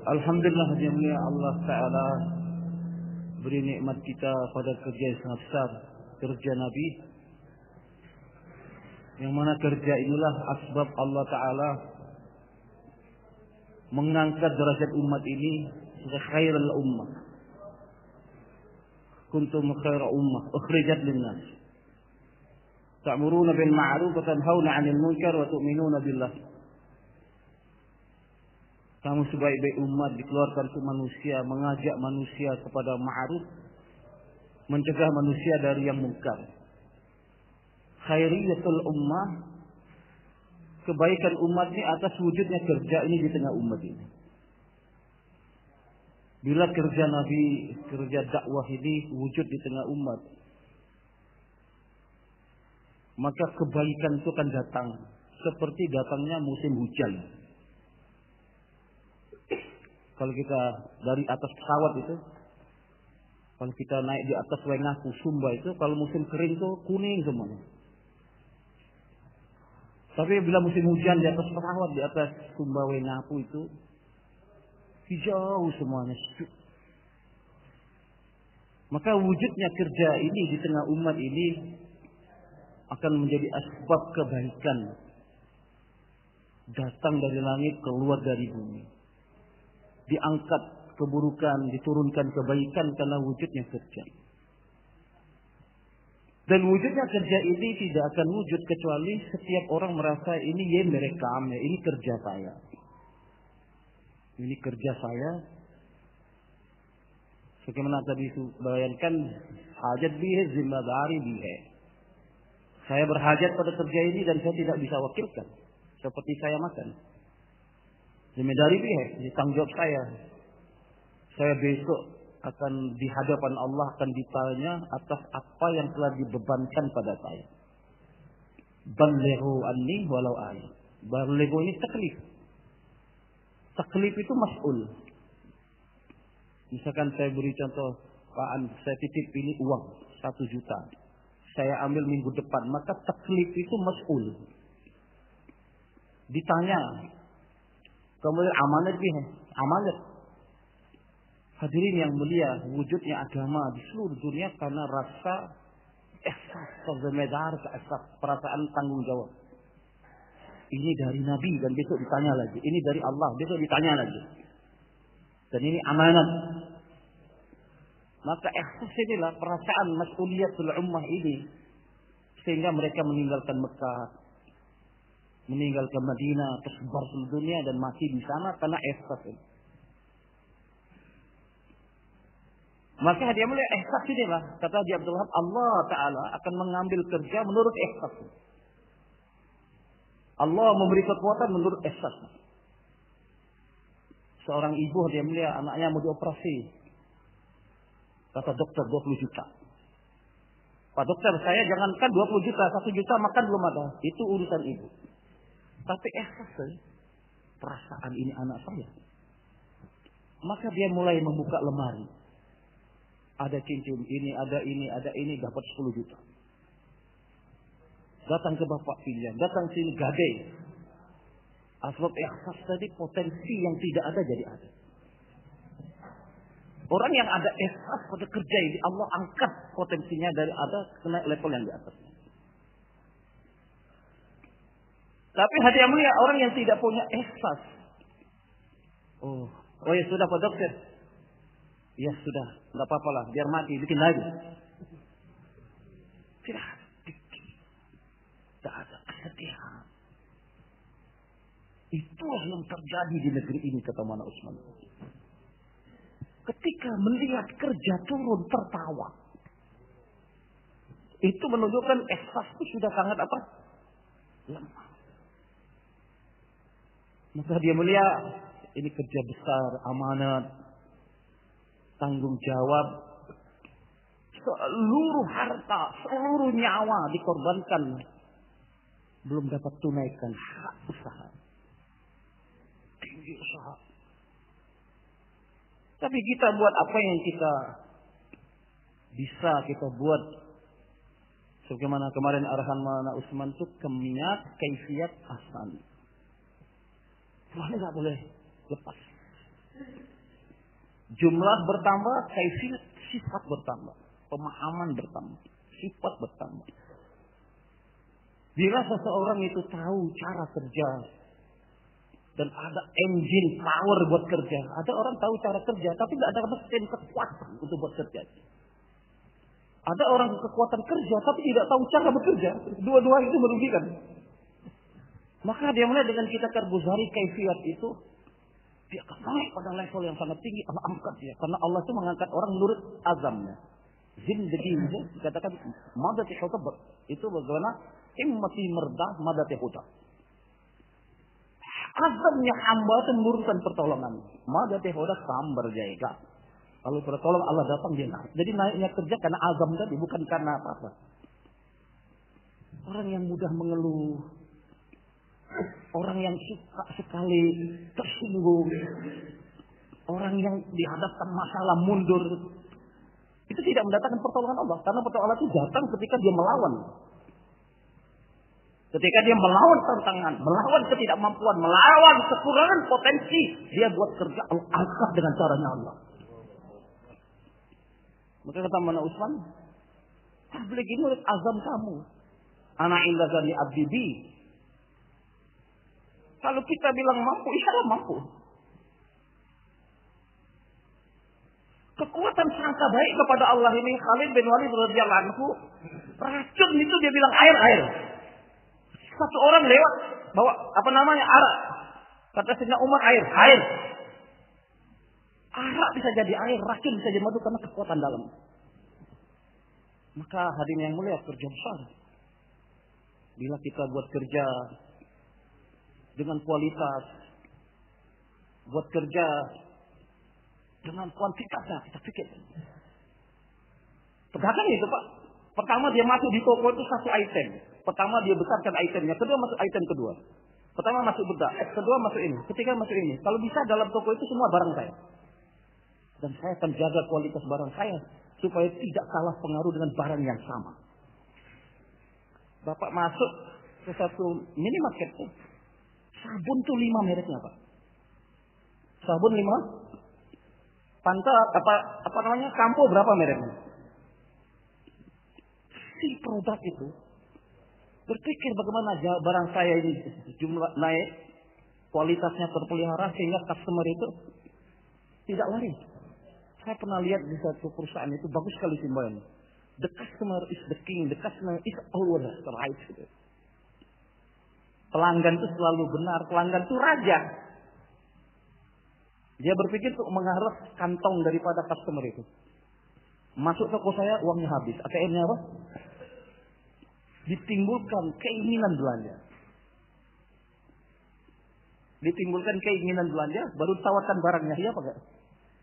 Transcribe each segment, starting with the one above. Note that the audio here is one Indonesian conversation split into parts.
Alhamdulillah jami'ah Allah Ta'ala beri nikmat kita pada kerja yang sangat besar, kerja Nabi, yang mana kerja inilah asbab Allah Ta'ala mengangkat derajat umat ini sebagai khairul ummah. Kuntum khaira ummah ukhrijat linnas ta'muruna bil ma'ruf wa tanhauna 'anil munkar wa tu'minuna billah. Kamu sebaik-baik umat dikeluarkan ke manusia, mengajak manusia kepada ma'ruf, mencegah manusia dari yang munkar. Khairiyatul ummah, kebaikan umat ini atas wujudnya kerja ini di tengah umat ini. Bila kerja Nabi, kerja dakwah ini wujud di tengah umat, maka kebaikan itu akan datang seperti datangnya musim hujan. Kalau kita dari atas pesawat itu, kalau kita naik di atas Wengapu, Sumba itu, kalau musim kering itu kuning semuanya. Tapi bila musim hujan di atas pesawat, di atas Sumba Wengapu itu, hijau semuanya. Maka wujudnya kerja ini di tengah umat ini akan menjadi asbab kebaikan. Datang dari langit, keluar dari bumi. Diangkat keburukan, diturunkan kebaikan karena wujudnya kerja. Dan wujudnya kerja ini tidak akan wujud kecuali setiap orang merasa ini ya mereka, ini kerja saya. Ini kerja saya. Sebagaimana tadi bayangkan, hajat bihe zimadari bihe. Saya berhajat pada kerja ini dan saya tidak bisa wakilkan. Seperti saya makan. Zimedari bihe, ini tanggung jawab saya. Saya besok akan di hadapan Allah akan ditanya atas apa yang telah dibebankan pada saya. Balighu anni walau ayat. Balighu ini taklif. Taklif itu mas'ul. Misalkan saya beri contoh, Pak, saya titip ini uang 1 juta. Saya ambil minggu depan, maka taklif itu mas'ul. Ditanya. Kemudian amanat bihe, amanat. Hadirin yang mulia, wujudnya agama di seluruh dunia karena rasa ihsas kezimedar, ihsas perasaan tanggung jawab. Ini dari Nabi dan besok ditanya lagi. Ini dari Allah, besok ditanya lagi. Dan ini amanat. Maka ihsas inilah perasaan mas'uliyatul ummah ini. Sehingga mereka meninggalkan Mekah, meninggalkan Madinah, tersebar seluruh dunia dan masih di sana karena ihsas ini. Maka dia mulai ihsas inilah, kata Haji Abdul Wahab, Allah Ta'ala akan mengambil kerja menurut ihsas. Allah memberi kekuatan menurut ihsas. Seorang ibu dia mulia, anaknya mau dioperasi. Kata dokter 20 juta. Pak dokter, saya jangankan 20 juta, 1 juta makan belum ada. Itu urusan ibu. Tapi ihsas, perasaan ini anak saya. Maka dia mulai membuka lemari. Ada cincin ini, dapat 10 juta. Datang ke bapak pilihan, datang sini gade. Asbab ihsas tadi potensi yang tidak ada jadi ada. Orang yang ada ihsas pada kerja ini, Allah angkat potensinya dari ada ke level yang di atasnya. Tapi hadiah mulia orang yang tidak punya ihsas. Oh ya sudah Pak Dokter. Ya sudah, enggak apa-apa lah, biar mati, bikin lagi. Tidak ada kesedihan. Itulah yang terjadi di negeri ini, kata Maulana Usman. Ketika melihat kerja turun tertawa. Itu menunjukkan ihsas itu sudah sangat apa? Lemah. Maka dia mulia, ini kerja besar, amanat, tanggung jawab. Seluruh harta, seluruh nyawa dikorbankan. Belum dapat tunaikan hak usaha. Tinggi usaha. Tapi kita buat apa yang kita bisa kita buat. Sebagaimana kemarin arahan Maulana Usman itu kaifiyat hasan. Wah, ini nggak boleh lepas. Jumlah bertambah, kaifiyat sifat bertambah, pemahaman bertambah, sifat bertambah. Bila seseorang itu tahu cara kerja dan ada engine power buat kerja, ada orang tahu cara kerja tapi nggak ada mesin kekuatan untuk buat kerja. Ada orang kekuatan kerja tapi tidak tahu cara bekerja. Dua-dua itu merugikan. Maka dia mulai dengan kita karbuzari kaifiyat itu, dia akan naik pada level yang sangat tinggi. Allah angkat dia. Karena Allah itu mengangkat orang menurut azamnya. Zindagi itu dikatakan madati hutab. Itu bagaimana himmati merdah madati hutab. Azamnya hamba itu menurunkan pertolongan. Madati hutab sambar jaiga. Kalau pertolongan Allah datang dia naik. Jadi naiknya kerja karena azam tadi, bukan karena apa-apa. Orang yang mudah mengeluh, orang yang suka sekali tersinggung, orang yang dihadapkan masalah mundur, itu tidak mendatangkan pertolongan Allah. Karena pertolongan Allah itu datang ketika dia melawan. Ketika dia melawan tantangan, melawan ketidakmampuan, melawan kekurangan potensi, dia buat kerja Allah angkat dengan caranya Allah. Maka kata Mana Usman, tabligh ini menurut azam kamu. Ana inda zani abdi bi. Kalau kita bilang mampu, insyaallah mampu. Kekuatan sangka baik kepada Allah ini, Khalid bin Walid radhiyallahu anhu, racun itu dia bilang air. Satu orang lewat bawa arak. Kata Sayyidina Umar air. Arak bisa jadi air, racun bisa jadi madu karena kekuatan dalam. Maka hadirin yang mulia, kerja besar. Bila kita buat kerja dengan kualitas, buat kerja dengan kuantitasnya, kita pikir. Pedagang itu Pak, pertama dia masuk di toko itu satu item. Pertama dia besarkan itemnya, kedua masuk item kedua. Pertama masuk bedak, kedua masuk ini, ketiga masuk ini. Kalau bisa dalam toko itu semua barang saya. Dan saya akan jaga kualitas barang saya supaya tidak kalah pengaruh dengan barang yang sama. Bapak masuk ke satu minimarket tuh. Sabun tuh 5 mereknya Pak. Sabun 5. Panta apa namanya? Sampo berapa mereknya? Si produk itu berpikir bagaimana barang saya ini jumlah naik, kualitasnya terpelihara sehingga customer itu tidak lari. Saya pernah lihat di satu perusahaan itu bagus sekali simbolan. The customer is the king, the customer is always right. Pelanggan itu selalu benar, pelanggan itu raja. Dia berpikir untuk mengharap kantong daripada customer itu. Masuk toko saya, uangnya habis. ATM-nya apa? Ditimbulkan keinginan belanja. Ditimbulkan keinginan belanja, baru tawarkan barangnya. Iya apa enggak?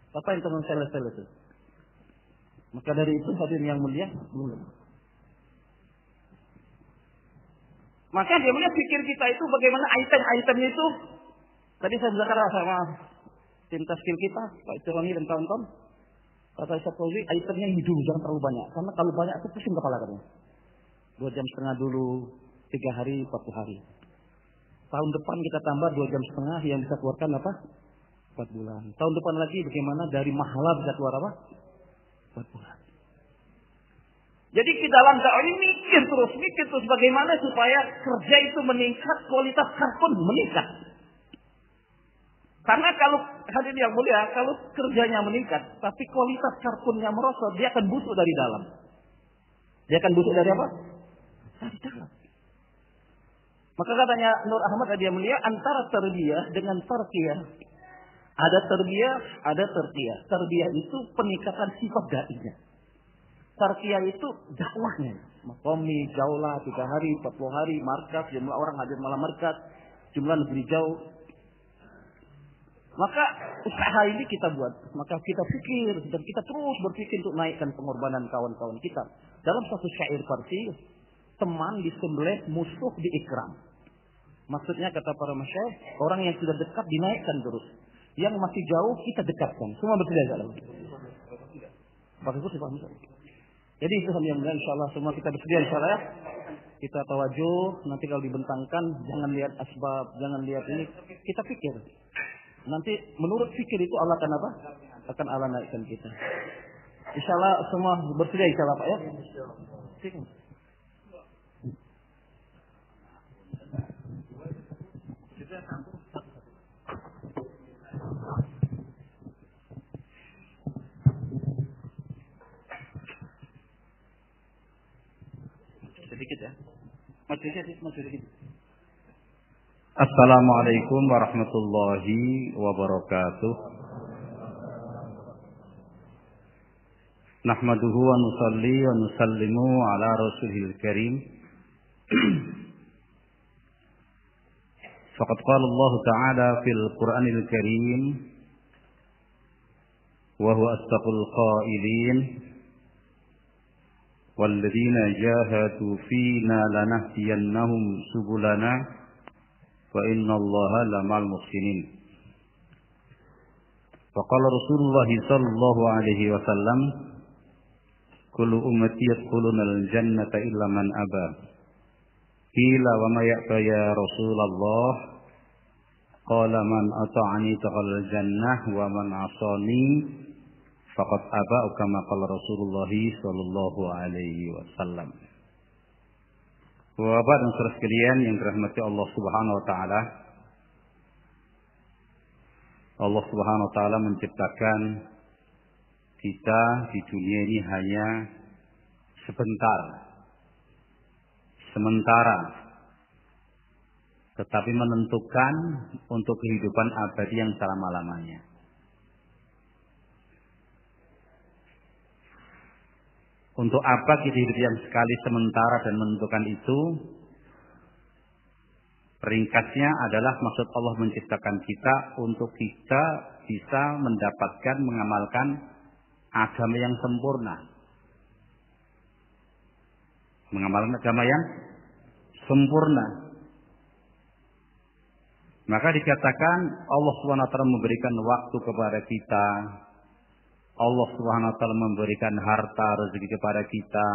Apa yang teman sales itu? Maka dari itu hadirin yang mulia, maka dia melihat pikir kita itu bagaimana item-itemnya itu. Tadi saya bicara sama tim skill kita, Pak Tironi dan kawan-kawan. Kata Ustaz Fauzi, itemnya hidup jangan terlalu banyak. Karena kalau banyak itu pusing kepala katanya. 2,5 jam dulu, 3 hari, 40 hari. Tahun depan kita tambah 2,5 jam yang bisa keluarkan apa? 4 bulan. Tahun depan lagi bagaimana dari mahala bisa keluar apa? 4 bulan. Jadi di dalam dakwah ini mikir terus bagaimana supaya kerja itu meningkat, kualitas karbon meningkat. Karena kalau hadirin yang mulia, kalau kerjanya meningkat, tapi kualitas karbonnya merosot, dia akan busuk dari dalam. Dia akan busuk dari apa? Dari dalam. Maka katanya Nur Ahmad tadi yang mulia, antara tarbiyah dengan tarqiyah. Ada tarbiyah, ada tarqiyah. Tarbiyah itu peningkatan sifat dainya. Tarqiyah itu dakwahnya. Makomi, jaulah, 3 hari, 40 hari, markas, jumlah orang hadir malam markas, jumlah negeri jauh. Maka usaha ini kita buat. Maka kita pikir dan kita terus berpikir untuk naikkan pengorbanan kawan-kawan kita. Dalam satu syair Farsi, teman disembelih, musuh diikram. Maksudnya kata para masyayikh, orang yang sudah dekat dinaikkan terus. Yang masih jauh kita dekatkan. Semua betul ya dalam. Pakai kursi Pak Musa. Jadi itu yang mudah insyaallah semua kita bersedia insyaallah ya. Kita tawajuh, nanti kalau dibentangkan jangan lihat asbab, jangan lihat ini, kita pikir. Nanti menurut fikir itu Allah akan apa? Akan Allah naikkan kita. Insyaallah semua bersedia insyaallah Pak ya. Sedikit ya. Sedikit. Assalamualaikum warahmatullahi wabarakatuh. Nahmaduhu wa nusalli wa nusallimu ala rasulil karim. Faqad qala Allah Ta'ala fil Qur'anil Karim wa huwa asdaqul qailin walladzina jahadu fina lanahdiyannahum subulana wa innallaha lamal muhsinin. Faqala Rasulullah sallallahu alaihi wasallam, kullu ummati yadkhulunal jannata illa man aba. Qila wa ma ya'ba ya Rasulullah? Qala man ata'ani dakhala jannah wa man 'asani faqad aba, kama qala Rasulullah sallallahu alaihi wasallam. Bapak dan saudara sekalian yang dirahmati Allah Subhanahu wa taala. Allah Subhanahu wa taala menciptakan kita di dunia ini hanya sementara, tetapi menentukan untuk kehidupan abadi yang selama-lamanya. Untuk apa kita hidup yang sekali sementara dan menentukan itu? Ringkasnya adalah maksud Allah menciptakan kita untuk kita bisa mendapatkan, mengamalkan agama yang sempurna. Mengamalkan agama yang sempurna. Maka dikatakan Allah SWT memberikan waktu kepada kita. Allah SWT memberikan harta rezeki kepada kita.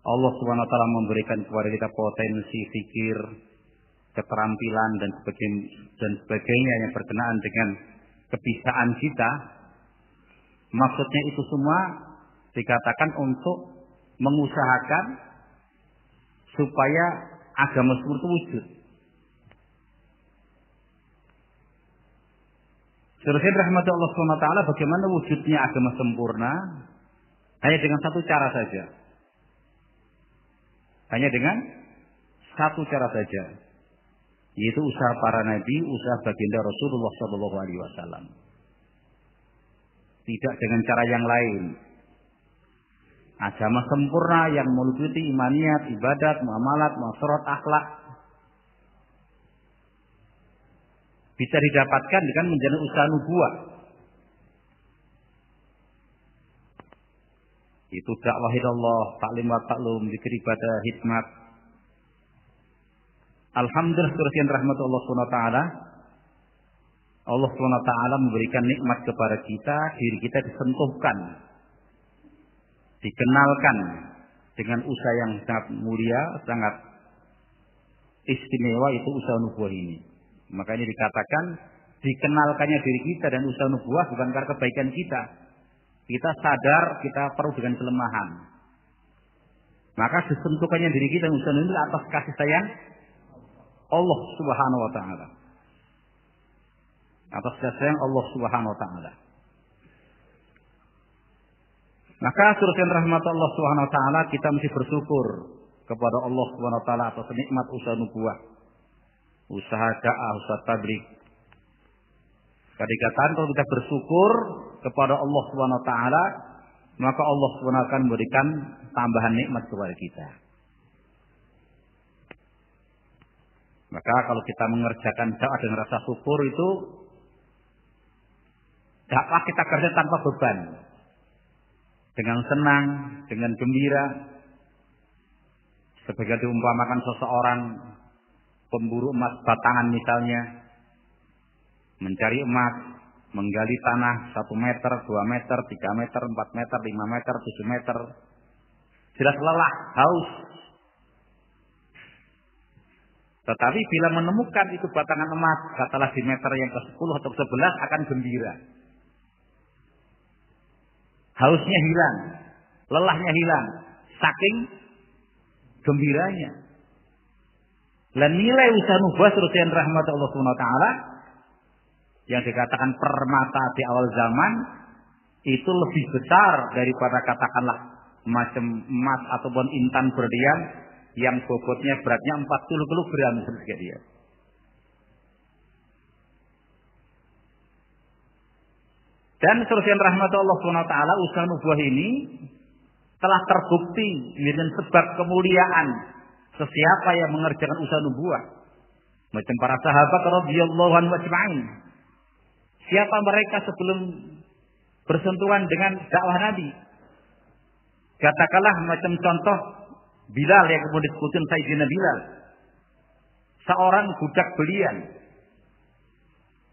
Allah SWT memberikan kepada kita potensi fikir, keterampilan dan sebagainya yang berkenaan dengan kebisaan kita. Maksudnya itu semua dikatakan untuk mengusahakan supaya agama itu wujud. Seterusnya rahmat Allah SWT, bagaimana wujudnya agama sempurna? Hanya dengan satu cara saja. Hanya dengan satu cara saja, yaitu usaha para nabi, usaha baginda Rasulullah SAW. Tidak dengan cara yang lain. Agama sempurna yang meliputi imaniyat, ibadat, muamalat, muasyarat, akhlak bisa didapatkan dengan menjalani usaha nubuwah. Itu dakwah ilallah, taklim wa taklum, zikir ibadah, hikmat. Alhamdulillah sekian rahmat Allah SWT. Allah SWT memberikan nikmat kepada kita, diri kita disentuhkan, dikenalkan dengan usaha yang sangat mulia, sangat istimewa, itu usaha nubuwah ini. Maka ini dikatakan dikenalkannya diri kita dan usaha nubuwah bukan karena kebaikan kita. Kita sadar kita perlu dengan kelemahan. Maka disentuhkannya diri kita dan usaha nubuwah atas kasih sayang Allah Subhanahu wa taala. Atas kasih sayang Allah Subhanahu wa taala. Maka surga rahmat Allah Subhanahu wa taala, kita mesti bersyukur kepada Allah Subhanahu wa taala atas nikmat usaha nubuwah, usaha da'ah, usaha tabligh. Dikatakan kalau kita bersyukur kepada Allah Subhanahu wa taala, maka Allah Subhanahu wa taala akan memberikan tambahan nikmat kepada kita. Maka kalau kita mengerjakan dakwah dengan rasa syukur, itu dakwah kita kerja tanpa beban. Dengan senang, dengan gembira. Sebagai diumpamakan seseorang pemburu emas batangan misalnya, mencari emas, menggali tanah 1 meter, 2 meter, 3 meter, 4 meter, 5 meter, 7 meter. Jelas lelah, haus. Tetapi bila menemukan itu batangan emas, katalah di meter yang ke-10 atau ke-11 akan gembira. Hausnya hilang, lelahnya hilang, saking gembiranya. Dan nilai usaha nubuah serusian rahmat Allah SWT yang dikatakan permata di awal zaman itu lebih besar daripada katakanlah macam emas ataupun intan berlian yang bobotnya beratnya 40 kg seperti dia. Dan serusian rahmat Allah SWT usaha nubuah ini telah terbukti dengan sebab kemuliaan sesiapa yang mengerjakan usaha nubuah. Macam para sahabat radhiyallahu anhum ajma'in. Siapa mereka sebelum bersentuhan dengan dakwah Nabi? Katakanlah macam contoh Bilal yang kemudian disebutkan Sayyidina Bilal. Seorang budak belian.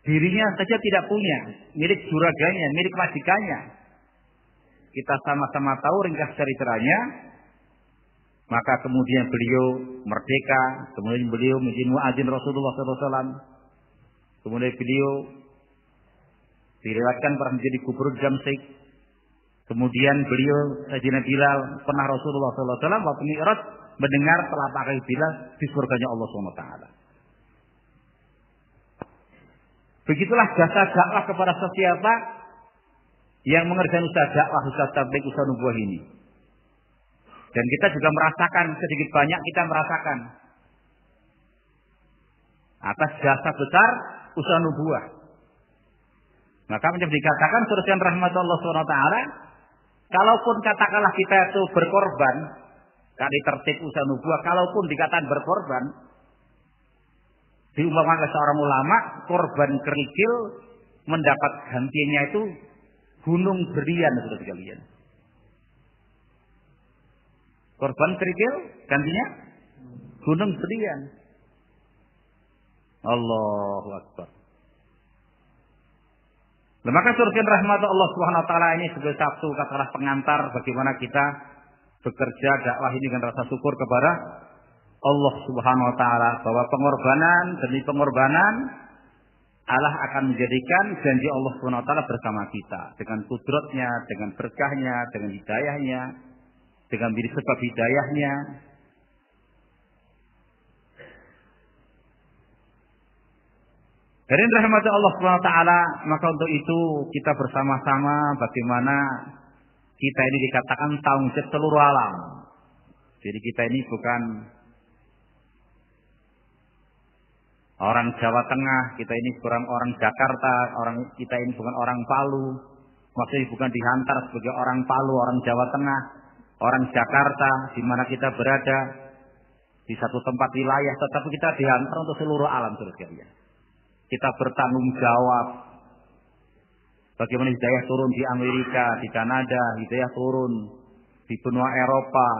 Dirinya saja tidak punya, milik juraganya, milik majikannya. Kita sama-sama tahu ringkas ceritanya. Maka kemudian beliau merdeka, kemudian beliau menjadi muadzin Rasulullah SAW. Kemudian beliau diriwayatkan pernah menjadi gubernur Damsyik. Kemudian beliau Sayyidina Bilal pernah Rasulullah SAW waktu Mi'raj mendengar telapak kaki Bilal di surganya Allah SWT. Begitulah jasa dakwah kepada sesiapa yang mengerjakan usaha dakwah, usaha tabligh, usaha nubuah ini. Dan kita juga merasakan, sedikit banyak kita merasakan atas jasa besar usaha nubuah. Maka menjadi dikatakan serusian rahmat Allah SWT, kalaupun katakanlah kita itu berkorban, kali tertib usaha nubuah, kalaupun dikatakan berkorban, diumpamakan oleh seorang ulama, korban kerikil mendapat gantinya itu gunung berlian, saudara sekalian. Korban kerikil gantinya gunung berlian. Allahu Akbar. Nah, maka surga rahmat Allah Subhanahu wa taala ini sebagai satu katakanlah pengantar bagaimana kita bekerja dakwah ini dengan rasa syukur kepada Allah Subhanahu wa taala bahwa pengorbanan demi pengorbanan Allah akan menjadikan janji Allah Subhanahu wa taala bersama kita dengan kudratnya, dengan berkahnya, dengan hidayahnya, dengan diri sebab hidayahnya. Dari rahmat Allah Subhanahu wa taala, maka untuk itu kita bersama-sama bagaimana kita ini dikatakan tanggung jawab seluruh alam. Jadi kita ini bukan orang Jawa Tengah, kita ini bukan orang Jakarta, kita ini bukan orang Palu. Maksudnya bukan dihantar sebagai orang Palu, orang Jawa Tengah, orang Jakarta, di mana kita berada di satu tempat wilayah, tetapi kita dihantar untuk seluruh alam terus sekalian. Kita bertanggung jawab. Bagaimana hidayah turun di Amerika, di Kanada, hidayah turun di benua Eropa,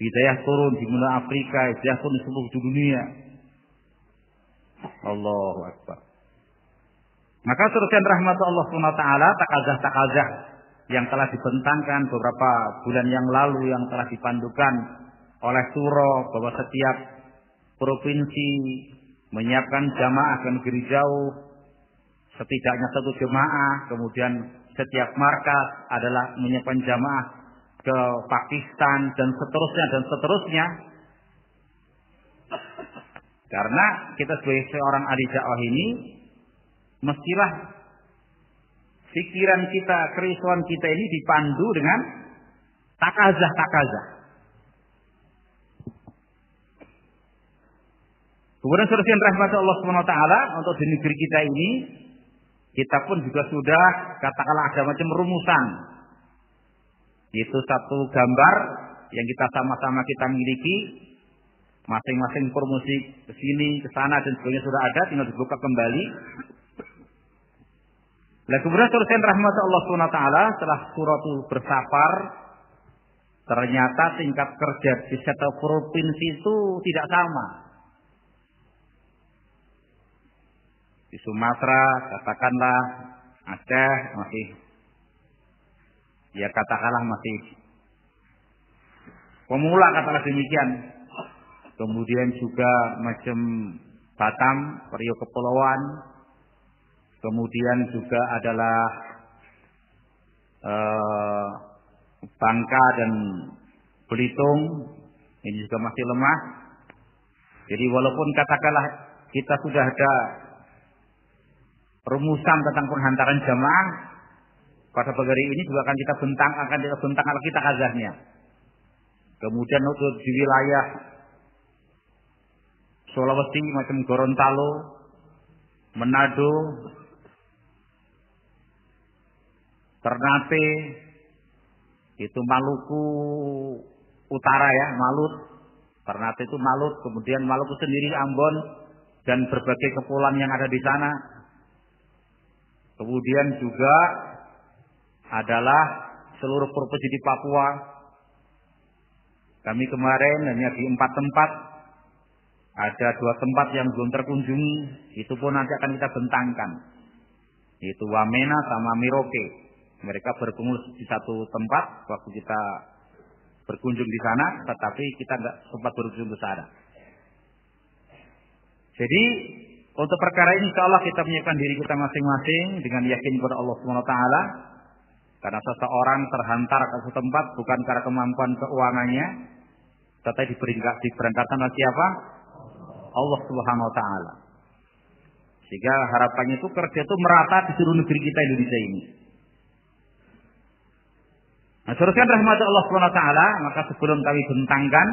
hidayah turun di benua Afrika, hidayah turun di seluruh dunia. Allahu Akbar. Maka serusian rahmat Allah SWT, takazah-takazah yang telah dibentangkan beberapa bulan yang lalu, yang telah dipandukan oleh Suro bahwa setiap provinsi menyiapkan jamaah ke negeri jauh, setidaknya satu jemaah, kemudian setiap markas adalah menyiapkan jamaah ke Pakistan dan seterusnya. Karena kita sebagai seorang ahli dakwah ini mestilah pikiran kita, kerisauan kita ini dipandu dengan takazah-takazah. Kemudian serusian rahmat Allah SWT untuk di negeri kita ini, kita pun juga sudah katakanlah ada macam rumusan. Yaitu satu gambar yang kita sama-sama kita miliki, masing-masing promosi ke sini, ke sana dan sebagainya sudah ada, tinggal dibuka kembali. Nah, kemudian serusian rahmat Allah SWT setelah suratul bersafar, ternyata tingkat kerja di setiap provinsi itu tidak sama. Di Sumatera katakanlah Aceh masih, ya katakanlah masih pemula, katakanlah demikian. kemudian juga macam Batam, Riau Kepulauan, kemudian juga adalah Bangka dan Belitung, ini juga masih lemah. Jadi walaupun katakanlah kita sudah ada rumusan tentang penghantaran jamaah, pada pagi hari ini juga akan kita bentang kita kazahnya. Kemudian untuk di wilayah Sulawesi macam Gorontalo, Manado, Ternate, itu Maluku Utara ya, Malut. Ternate itu Malut, kemudian Maluku sendiri, Ambon, dan berbagai kepulauan yang ada di sana. Kemudian juga adalah seluruh provinsi di Papua. Kami kemarin hanya di 4 tempat, ada 2 tempat yang belum terkunjungi, itu pun nanti akan kita bentangkan. Itu Wamena sama Merauke. Mereka berkumpul di satu tempat waktu kita berkunjung di sana, tetapi kita tidak sempat berkunjung ke sana. Jadi untuk perkara ini insya Allah kita menyiapkan diri kita masing-masing dengan yakin kepada Allah SWT. Karena seseorang terhantar ke suatu tempat bukan karena kemampuan keuangannya, tetapi diberangkatkan oleh siapa? Allah Subhanahu Wa Taala. Sehingga harapannya itu kerja itu merata di seluruh negeri kita Indonesia ini. Nah, teruskan rahmat Allah Subhanahu Wa Taala, maka sebelum kami bentangkan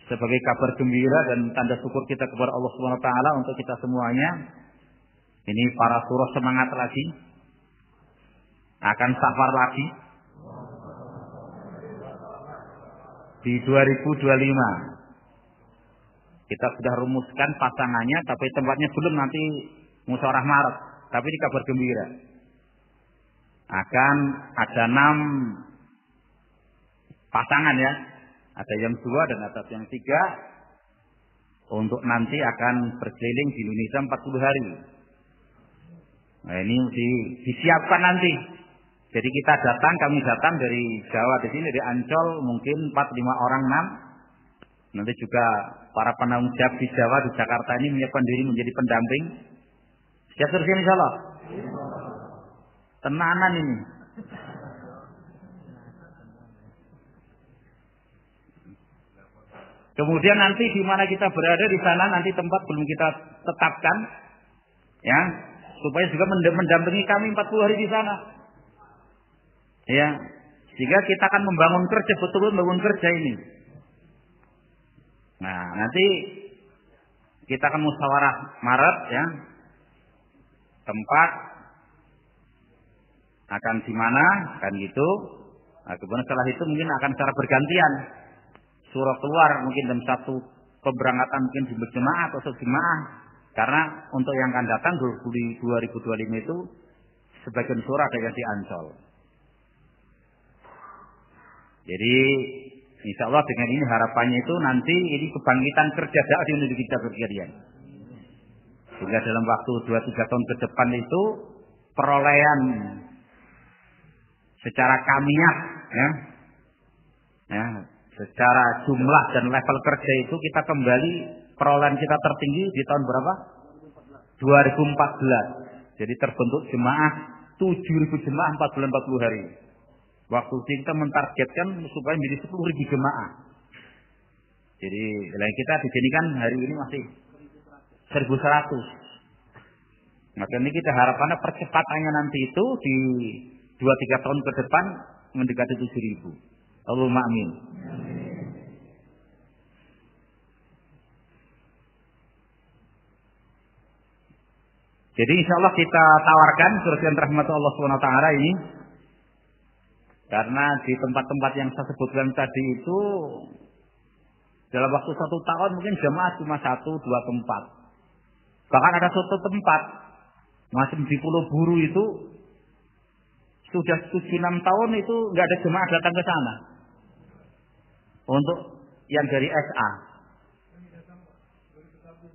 sebagai kabar gembira dan tanda syukur kita kepada Allah Subhanahu Wa Taala untuk kita semuanya, ini para surah semangat lagi. Akan safar lagi di 2025. Kita sudah rumuskan pasangannya, tapi tempatnya belum, nanti musyawarah Maret. Tapi ini kabar gembira. Akan ada 6 pasangan ya. Ada yang 2 dan ada yang 3. Untuk nanti akan berkeliling di Indonesia 40 hari. Nah ini disiapkan nanti. Jadi kami datang dari Jawa di sini, dari Ancol mungkin 4-5 orang 6. Nanti juga para penanggung jawab di Jawa, di Jakarta ini menyiapkan diri menjadi pendamping. Siap terus insya Allah. Tenanan ini. Kemudian nanti di mana kita berada di sana, nanti tempat belum kita tetapkan, ya, supaya juga mendampingi kami 40 hari di sana. Ya, sehingga kita akan membangun kerja, betul-betul membangun kerja ini. Nah, nanti kita akan musyawarah Maret ya. Tempat akan di mana kan gitu. Nah, kemudian setelah itu mungkin akan secara bergantian. Surah keluar mungkin dalam satu pemberangkatan mungkin di berjemaah atau sejemaah. Karena untuk yang akan datang 2025 itu sebagian surah ada yang di Ancol. Jadi insya Allah dengan ini harapannya itu nanti ini kebangkitan kerja dakwah di negeri kita sekalian. Sehingga dalam waktu 2-3 tahun ke depan itu perolehan secara kamiah ya, secara jumlah dan level kerja itu kita kembali perolehan kita tertinggi di tahun berapa? 2014. Jadi terbentuk jemaah 7.000 jemaah 4 bulan 40 hari. Waktu kita mentargetkan supaya menjadi 10.000 jemaah. Jadi kita di sini kan hari ini masih 1.100. Maka ini kita harapannya percepatannya nanti itu di 2-3 tahun ke depan mendekati 7.000. Allahumma amin. Jadi insya Allah kita tawarkan surga rahmat Allah SWT ini. Karena di tempat-tempat yang saya sebutkan tadi itu dalam waktu 1 tahun mungkin jemaah cuma 1-2 tempat. Bahkan ada suatu tempat masih di Pulau Buru itu sudah 7-6 tahun itu nggak ada jemaah datang ke sana. Untuk yang dari SA,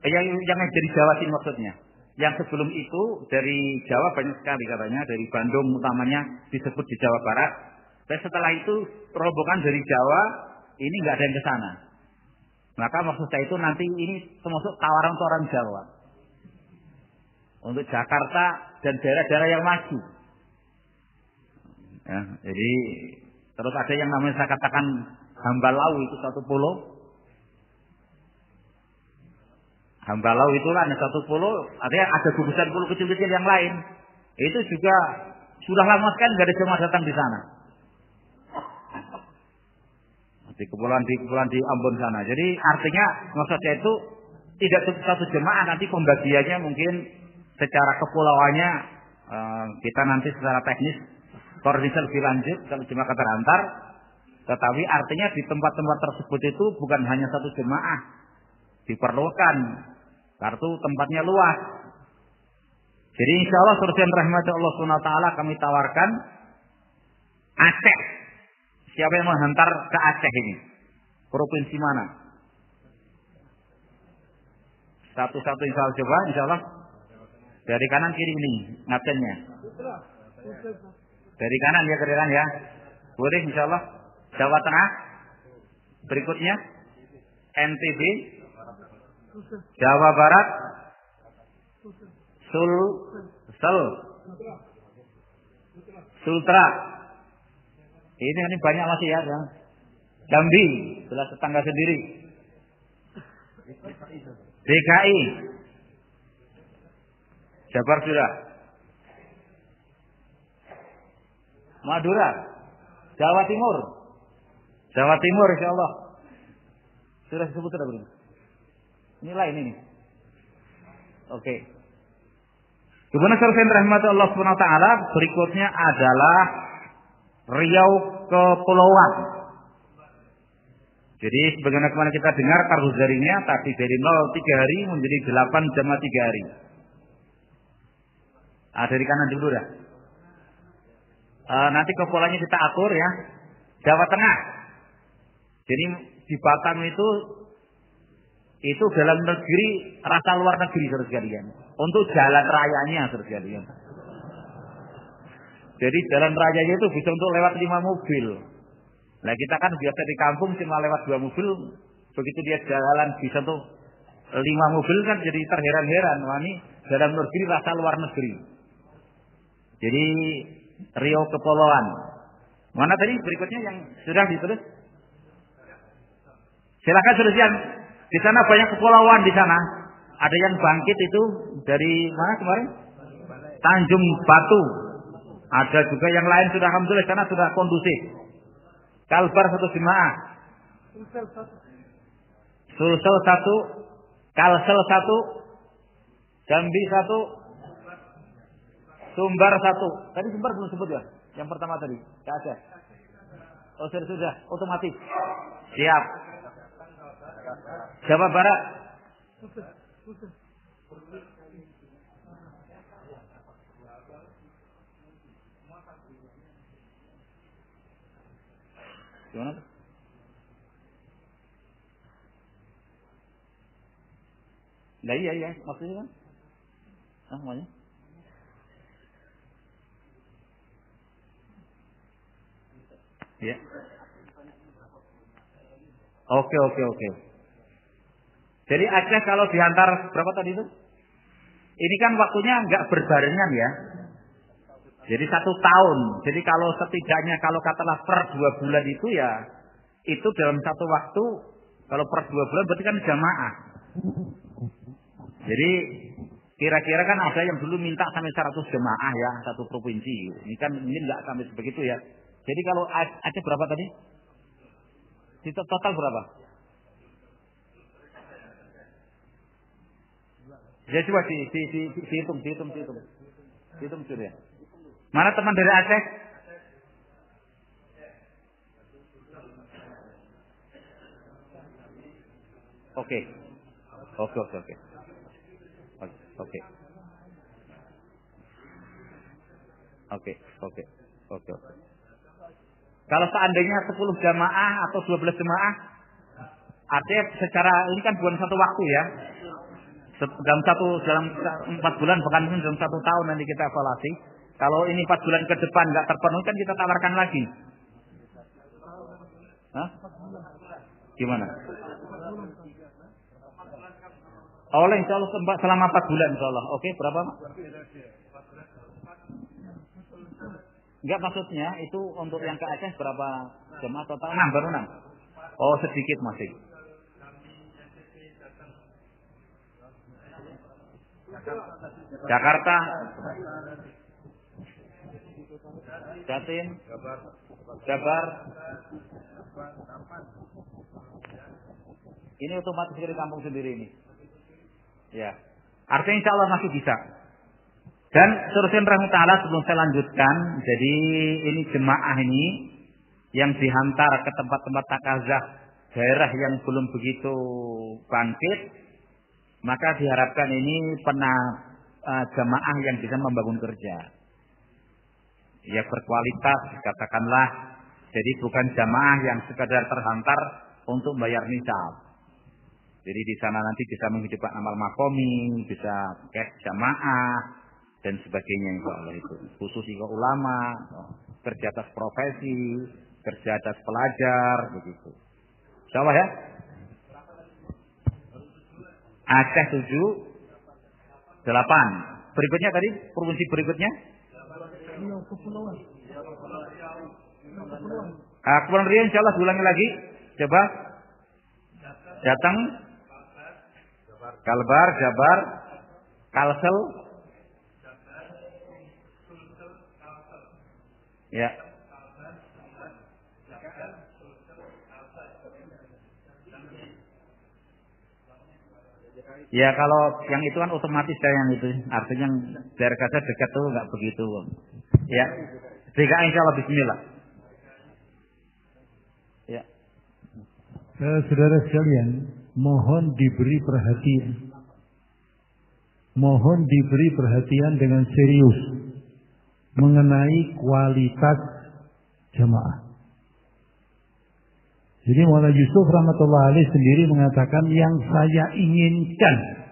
yang dari Jawa sini maksudnya. Yang sebelum itu dari Jawa banyak sekali katanya, dari Bandung utamanya disebut di Jawa Barat. Dan setelah itu rombongan dari Jawa ini nggak ada yang ke sana. Maka maksud saya itu nanti ini termasuk tawaran untuk orang Jawa. Untuk Jakarta dan daerah-daerah yang maju. Ya, jadi terus ada yang namanya saya katakan Hambalau itu satu pulau. Hambalau itu hanya satu pulau, artinya ada gugusan pulau kecil-kecil yang lain. Itu juga sudah lama sekali nggak ada jemaah datang di sana. Di kepulauan di Ambon sana. Jadi artinya maksudnya itu tidak satu jemaah, nanti pembagiannya mungkin secara kepulauannya kita nanti secara teknis koordinasi lebih lanjut kalau jemaah terhantar. Tetapi artinya di tempat-tempat tersebut itu bukan hanya satu jemaah, diperlukan kartu tempatnya luas. Jadi insya Allah surga rahmat Allah SWT kami tawarkan Aceh. Siapa yang menghantar ke Aceh ini? Provinsi mana? Satu-satu insya Allah coba, insya Allah. Dari kanan kiri ini ngatennya. Dari kanan ya, kiri kanan ya. Boleh insya Allah. Jawa Tengah. Berikutnya NTB. Jawa Barat. Sultra. Ini banyak masih ya. Jambi, jelas tetangga sendiri. DKI. Jabar sudah. Madura. Jawa Timur. Jawa Timur insyaallah. Sudah disebut sudah belum? Ini lain ini. Oke. Gubernur Surga rahmat Allah SWT berikutnya adalah Riau Kepulauan. Jadi sebagaimana kemarin kita dengar karguzarinya tadi dari 03 hari menjadi 8 jam 3 hari. Dari kanan dulu dah. Nanti kepulauannya kita atur ya. Jawa Tengah. Jadi di Batam itu dalam negeri rasa luar negeri saudara sekalian. Untuk jalan rayanya saudara sekalian. Jadi jalan rayanya itu bisa untuk lewat 5 mobil. Nah kita kan biasa di kampung cuma lewat 2 mobil. Begitu dia jalan bisa untuk 5 mobil kan jadi terheran-heran. Wah ini dalam negeri rasa luar negeri. Jadi Riau Kepulauan. Mana tadi berikutnya yang sudah ditulis? Silakan saudara. Di sana banyak kepulauan di sana. Ada yang bangkit itu dari mana kemarin? Tanjung Batu. Ada juga yang lain sudah alhamdulillah sana sudah kondusif. Kalbar satu jemaah. Sulsel satu. Kalsel satu. Jambi satu. Sumbar satu. Tadi Sumbar belum sebut ya? Yang pertama tadi. Tidak ada. Oh sudah. Otomatis. Siap. Jawa Barat. Gimana? Nah, iya, maksudnya kan? Semuanya. Ya. Oke. Jadi Aceh kalau diantar berapa tadi itu? Ini kan waktunya nggak berbarengan ya. Jadi 1 tahun. Jadi kalau setidaknya kalau katakanlah per 2 bulan itu ya itu dalam satu waktu. Kalau per 2 bulan berarti kan jamaah. Jadi kira-kira kan ada yang dulu minta sampai 100 jemaah ya satu provinsi. Ini kan ini nggak sampai sebegitu ya. Jadi kalau Aceh berapa tadi? Di total berapa? Ya coba dihitung. Hitung sudah. Mana teman dari Aceh? Oke. Kalau seandainya 10 jamaah atau 12 jamaah, artinya secara ini kan bukan satu waktu ya. Dalam 4 bulan bahkan mungkin dalam 1 tahun nanti kita evaluasi. Kalau ini 4 bulan ke depan nggak terpenuhi kan kita tawarkan lagi. Hah? Gimana? Oleh insya Allah selama 4 bulan insya Allah. Oke, berapa Pak? Enggak, maksudnya itu untuk yang ke Aceh berapa jemaah total? 6, baru 6. Oh, sedikit masih. Jakarta, Jatim, Jabar. Ini otomatis dari kampung sendiri ini. Ya. Artinya insya Allah masih bisa. Dan seterusnya rahmatullah sebelum saya lanjutkan, jadi ini jemaah ini yang dihantar ke tempat-tempat takazah daerah yang belum begitu bangkit, maka diharapkan ini jemaah yang bisa membangun kerja. Ya berkualitas katakanlah. Jadi bukan jemaah yang sekadar terhantar untuk bayar nisab. Jadi di sana nanti bisa menghidupkan amal makomi, bisa cash jamaah dan sebagainya insya Allah itu. Khusus juga ulama, kerja atas profesi, kerja atas pelajar, begitu. Insya Allah ya. Aceh 7, 8. Berikutnya tadi, provinsi berikutnya? Kepulauan Riau insya Allah diulangi lagi. Coba. Jateng, Kalbar, Jabar, Kalsel. Ya. Ya kalau yang itu kan otomatis saya yang itu. Artinya daerah kata dekat tuh nggak begitu. Ya. DKI insya Allah bismillah. Ya. Saudara sekalian, mohon diberi perhatian. Mohon diberi perhatian dengan serius mengenai kualitas jemaah. Jadi Maulana Yusuf rahmatullah alaih sendiri mengatakan yang saya inginkan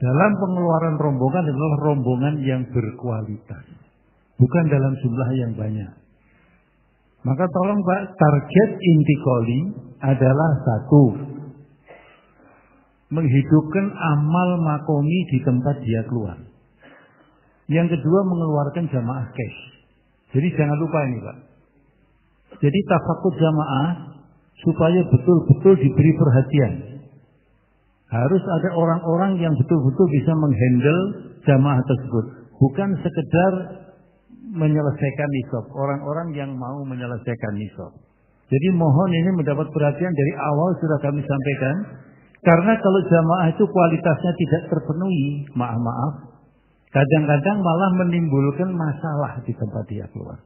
dalam pengeluaran rombongan adalah rombongan yang berkualitas, bukan dalam jumlah yang banyak. Maka tolong Pak, target intikoli adalah 1, menghidupkan amal makomi di tempat dia keluar. Yang kedua, mengeluarkan jamaah cash. Jadi jangan lupa ini Pak. Jadi tafakud jamaah supaya betul-betul diberi perhatian. Harus ada orang-orang yang betul-betul bisa menghandle jamaah tersebut. Bukan sekedar menyelesaikan nisab. Orang-orang yang mau menyelesaikan nisab. Jadi mohon ini mendapat perhatian dari awal sudah kami sampaikan. Karena kalau jamaah itu kualitasnya tidak terpenuhi, maaf-maaf, kadang-kadang malah menimbulkan masalah di tempat dia keluar.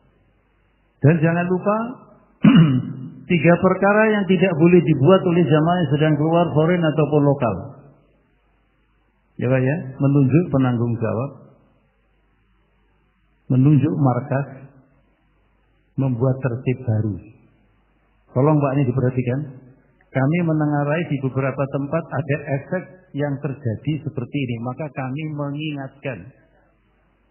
Dan jangan lupa 3 perkara yang tidak boleh dibuat oleh jamaah yang sedang keluar foreign ataupun lokal. Ya Pak ya, menunjuk penanggung jawab, menunjuk markas, membuat tertib baru. Tolong Pak ini diperhatikan. Kami menengarai di beberapa tempat ada efek yang terjadi seperti ini. Maka kami mengingatkan.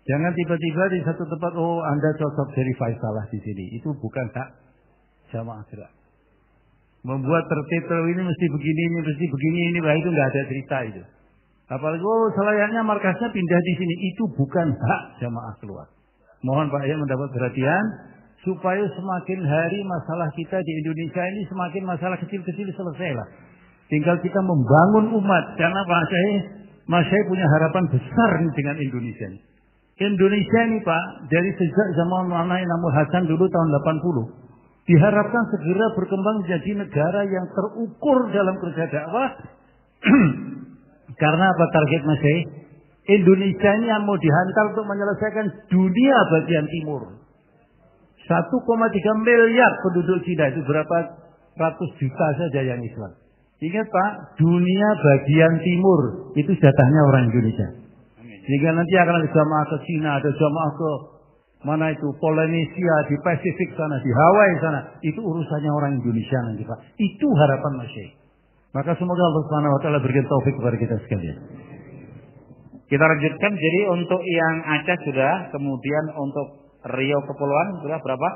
Jangan tiba-tiba di satu tempat, oh Anda cocok jadi faisalah di sini. Itu bukan hak jamaah gerak. Membuat tertib ini mesti begini, ini mesti begini, ini itu nggak ada cerita itu. Apalagi oh selayaknya markasnya pindah di sini. Itu bukan hak jamaah keluar. Mohon Pak ya mendapat perhatian. Supaya semakin hari masalah kita di Indonesia ini semakin masalah kecil-kecil selesailah. Tinggal kita membangun umat. Karena Pak Mas saya punya harapan besar dengan Indonesia ini. Indonesia ini Pak, dari sejak zaman Maulana Inamul Hasan dulu tahun 80, diharapkan segera berkembang menjadi negara yang terukur dalam kerja dakwah. Karena apa target Mas Indonesia ini yang mau dihantar untuk menyelesaikan dunia bagian timur. 1,3 miliar penduduk Cina itu berapa ratus juta saja yang Islam. Ingat Pak, dunia bagian timur itu jatahnya orang Indonesia. Sehingga nanti akan ada jamaah ke Cina, ada jamaah ke mana itu Polinesia, di Pasifik sana, di Hawaii sana. Itu urusannya orang Indonesia nanti Pak. Itu harapan Mas Syekh. Maka semoga Allah Subhanahu wa taala berikan taufik kepada kita sekalian. Kita lanjutkan. Jadi untuk yang Aceh sudah, kemudian untuk Riau Kepulauan sudah berapa?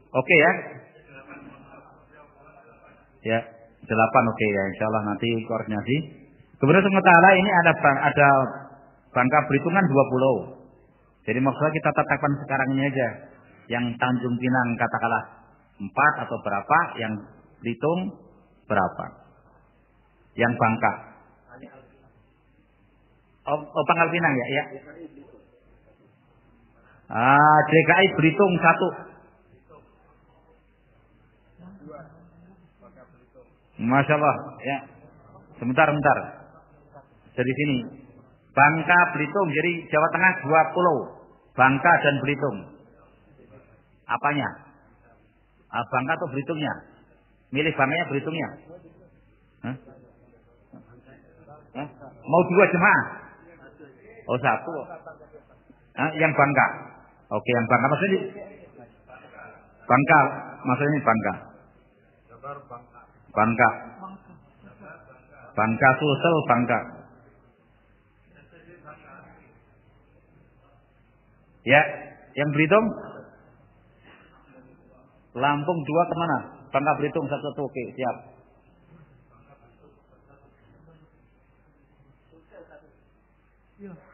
Oke ya. Ya, 8 oke ya. Insyaallah nanti koordinasi. Kemudian sementara ini ada Bangka Belitung kan 2 pulau. Jadi maksudnya kita tetapkan sekarang ini aja. Yang Tanjung Pinang katakanlah 4 atau berapa, yang Belitung berapa. Yang Bangka. Oh Pangkal Pinang ya, ya. DKI Belitung 1. Masya Allah, ya. Sebentar. Dari sini. Bangka, Belitung. Jadi Jawa Tengah 2 pulau. Bangka dan Belitung. Apanya? Bangka atau Belitungnya? Milih Bangkanya, Belitungnya? Hah? Mau 2 jemaah? Oh 1. Yang Bangka. Oke, yang Bangka maksudnya Bangka. Maksudnya Bangka. Bangka Sulsel Bangka. Ya, yang Belitung? Lampung 2 kemana? Bangka Belitung 1. Oke, siap.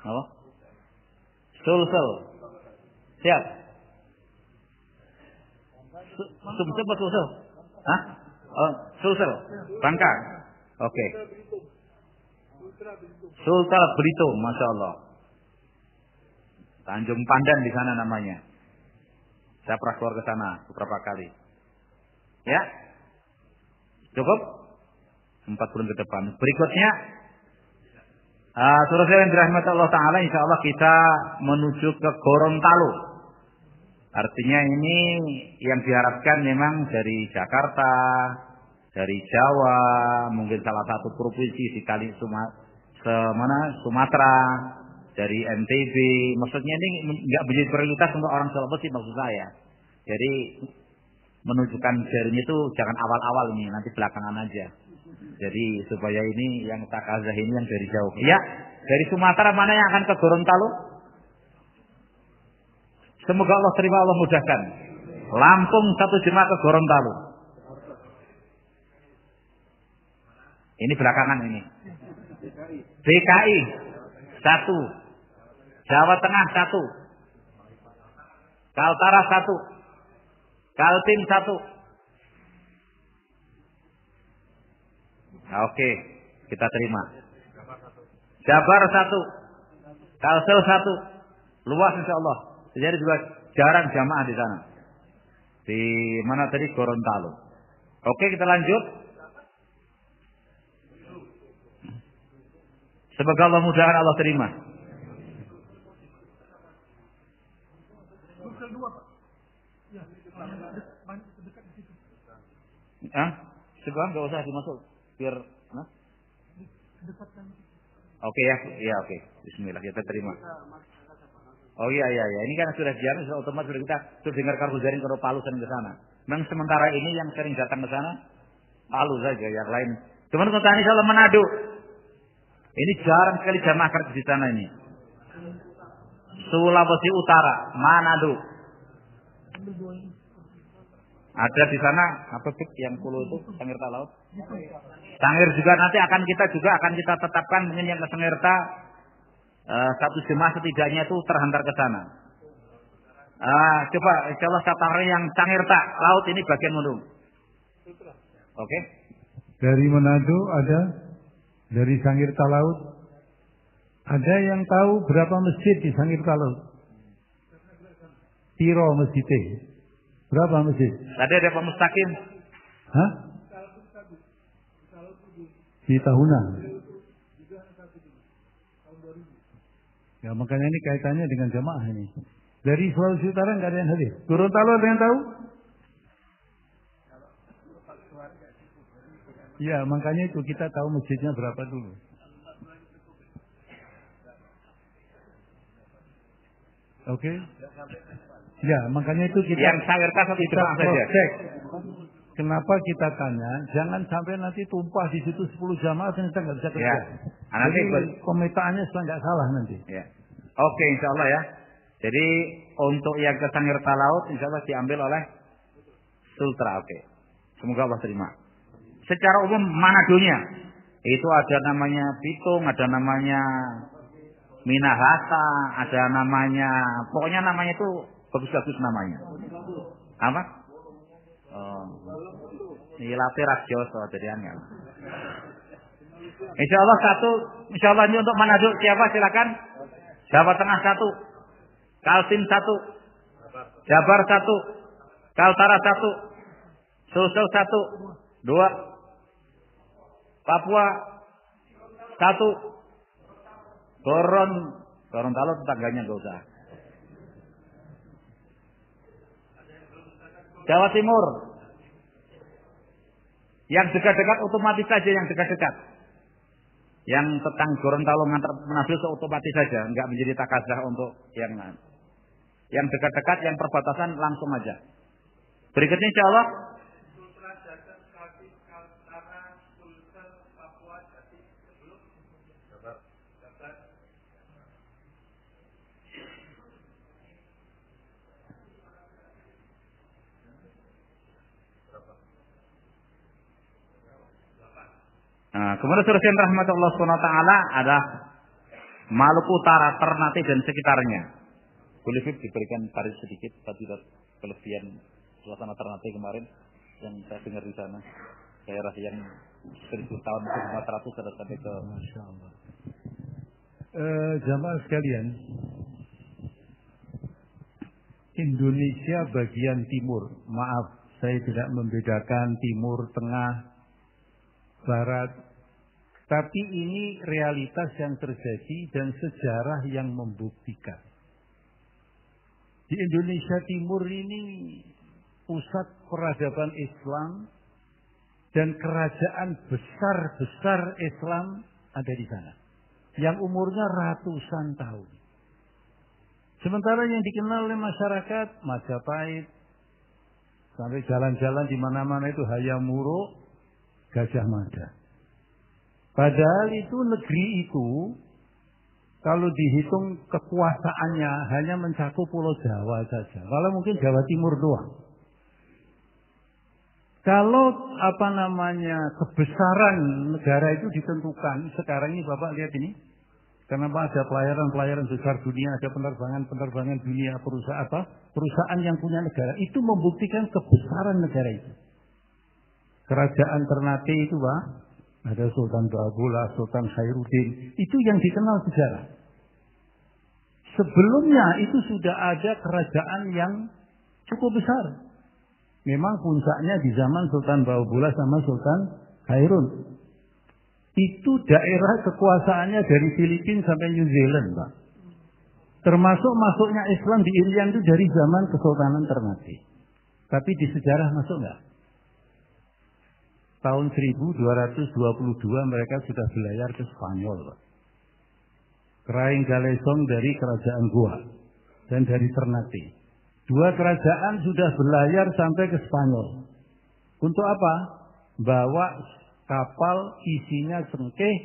Apa? Sulsel. Siap. Sumsel atau Sulsel? Hah? Oh, Sulsel. Bangka. Oke. Sulsel Belitung, Masya Allah. Tanjung Pandan di sana namanya. Saya pernah keluar ke sana beberapa kali. Ya? Cukup? 4 bulan ke depan. Berikutnya, saudara yang dirahmati Allah Ta'ala, insya Allah kita menuju ke Gorontalo. Artinya ini yang diharapkan memang dari Jakarta, dari Jawa, mungkin salah satu provinsi di Sumatera, dari NTB. Maksudnya ini nggak menjadi prioritas untuk orang Sulawesi maksud saya. Jadi menunjukkan jarinya itu jangan awal-awal ini, nanti belakangan aja. Jadi supaya ini yang takazah ini yang dari jauh. Ya, dari Sumatera mana yang akan ke Gorontalo? Semoga Allah terima, Allah mudahkan. Lampung 1 jemaah ke Gorontalo. Ini belakangan ini. DKI 1. Jawa Tengah 1. Kaltara 1. Kaltim 1. Oke, kita terima. Jabar 1. Kalsel 1. Luas insya Allah. Jadi juga jarang jamaah di sana. Di mana tadi? Gorontalo. Oke, kita lanjut. Semoga Allah mudahan Allah terima. Sekarang nggak usah dimasuk biar. Oke ya, oke. Bismillah, kita terima. Oh iya. Ini kan sudah dijamin, sudah otomatis kita sudah dengar karbuzarin kalau Palu sering ke sana. Memang sementara ini yang sering datang ke sana Palu saja, yang lain. Cuman kota ini kalau Manado. Ini jarang sekali jamaah kerja di sana ini. Sulawesi Utara, Manado. Ada di sana apa yang pulau itu Sangirta Laut. Sangir juga nanti akan kita tetapkan mungkin yang ke Sangirta 1 jemaah setidaknya itu terhantar ke sana. Coba insyaallah Satar yang Sangirta Laut ini bagian Mundung. Oke. Dari Manado ada, dari Sangirta Laut. Ada yang tahu berapa masjid di Sangirta Laut? Piro masjidnya? Berapa masjid? Tadi ada Pak Mustaqim. Hah? Di Tahuna. Ya makanya ini kaitannya dengan jamaah ini. Dari Sulawesi Utara nggak ada yang hadir. Gorontalo ada yang tahu? Ya makanya itu kita tahu masjidnya berapa dulu. Oke? Ya makanya itu kita. Yang Sangirta satu jemaah saja. Cek. Kenapa kita tanya? Jangan sampai nanti tumpah di situ 10 jamaah ternyata nggak bisa kerja. Ya. Nanti pemetaannya sudah nggak salah nanti. Ya. Oke, insya Allah ya. Jadi untuk yang ke Sangirta Laut, insya Allah diambil oleh Sultra. Oke. Semoga Allah terima. Secara umum Manadonya Itu ada namanya pitung, ada namanya minahasa, ada namanya, pokoknya namanya itu bagus-bagus namanya. Apa? Oh. Ilate Rajoso jadi angel. Insyaallah ini untuk Manado siapa silakan? Jawa Tengah 1, Kaltim 1, Jabar 1, Kaltara 1, Sulsel 1, 2, Papua 1, Gorontalo tetangganya enggak usah. Jawa Timur. Yang dekat-dekat otomatis saja yang dekat-dekat. Yang tentang Gorontalo ngantar Manado otomatis saja, enggak menjadi takazah untuk yang dekat-dekat, yang perbatasan langsung aja. Berikutnya insyaallah kemudian surah rahmatullah SWT adalah Maluku Utara, Ternate dan sekitarnya. Boleh diberikan tarik sedikit tadi kelebihan suasana Ternate kemarin yang saya dengar di sana. Daerah yang 1000 tahun 1400 sudah sampai ke Masya Allah. Jamaah sekalian, Indonesia bagian timur. Maaf, saya tidak membedakan timur, tengah, barat. Tapi ini realitas yang terjadi dan sejarah yang membuktikan. Di Indonesia Timur ini pusat peradaban Islam dan kerajaan besar-besar Islam ada di sana. Yang umurnya ratusan tahun. Sementara yang dikenal oleh masyarakat Majapahit, sampai jalan-jalan di mana-mana itu Hayam Wuruk, Gajah Mada. Padahal itu negeri itu kalau dihitung kekuasaannya hanya mencakup Pulau Jawa saja. Kalau mungkin Jawa Timur doang. Kalau kebesaran negara itu ditentukan sekarang ini Bapak lihat ini. Kenapa ada pelayaran-pelayaran besar dunia, ada penerbangan dunia perusahaan yang punya negara itu membuktikan kebesaran negara itu. Kerajaan Ternate itu Pak, ada Sultan Baabullah, Sultan Khairuddin, itu yang dikenal sejarah. Sebelumnya itu sudah ada kerajaan yang cukup besar. Memang puncaknya di zaman Sultan Baabullah sama Sultan Khairun. Itu daerah kekuasaannya dari Filipina sampai New Zealand, Pak. Termasuk masuknya Islam di Irian itu dari zaman Kesultanan Ternate. Tapi di sejarah masuk enggak? Tahun 1222 mereka sudah belayar ke Spanyol, Pak. Kraing Galesong dari kerajaan Goa dan dari Ternate. Dua kerajaan sudah berlayar sampai ke Spanyol. Untuk apa? Bawa kapal isinya cengkeh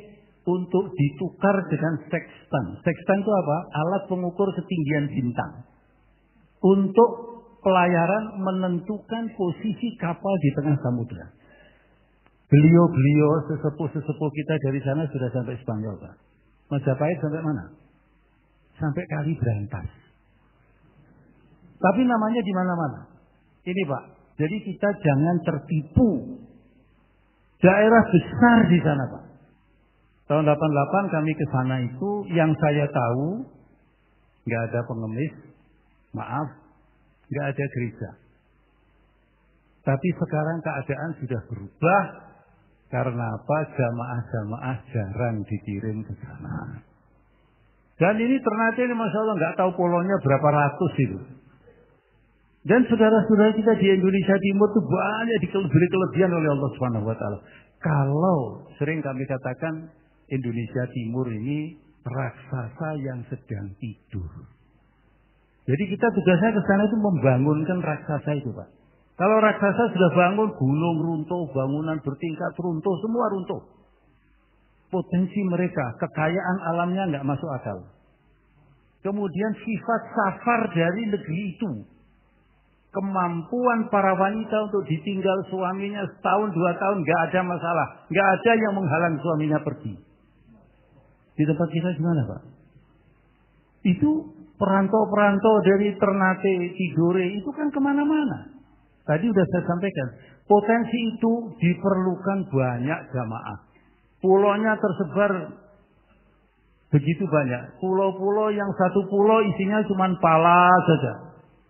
untuk ditukar dengan sextant. Sextant itu apa? Alat pengukur ketinggian bintang. Untuk pelayaran menentukan posisi kapal di tengah samudera. Beliau-beliau sesepuh-sesepuh kita dari sana sudah sampai Spanyol, Pak. Majapahit sampai mana? Sampai Kali Brantas. Tapi namanya di mana-mana. Ini Pak, jadi kita jangan tertipu. Daerah besar di sana Pak. Tahun 88 kami ke sana itu, yang saya tahu, nggak ada pengemis, maaf, nggak ada gereja. Tapi sekarang keadaan sudah berubah. Karena apa? Jamaah-jamaah jarang dikirim ke sana. Dan ini Ternate ini Masya Allah nggak tahu polonya berapa ratus itu. Dan saudara-saudara kita di Indonesia Timur itu banyak diberi kelebihan oleh Allah Subhanahu Wa Taala. Kalau sering kami katakan Indonesia Timur ini raksasa yang sedang tidur. Jadi kita tugasnya ke sana itu membangunkan raksasa itu, Pak. Kalau raksasa sudah bangun, gunung runtuh, bangunan bertingkat runtuh, semua runtuh. Potensi mereka, kekayaan alamnya nggak masuk akal. Kemudian sifat safar dari negeri itu. kemampuan para wanita untuk ditinggal suaminya setahun 2 tahun nggak ada masalah, nggak ada yang menghalang suaminya pergi. Di tempat kita gimana Pak? Itu perantau-perantau dari Ternate, Tidore itu kan kemana-mana. Tadi sudah saya sampaikan, potensi itu diperlukan banyak jamaah. Pulaunya tersebar begitu banyak. Pulau-pulau yang satu pulau isinya cuma pala saja.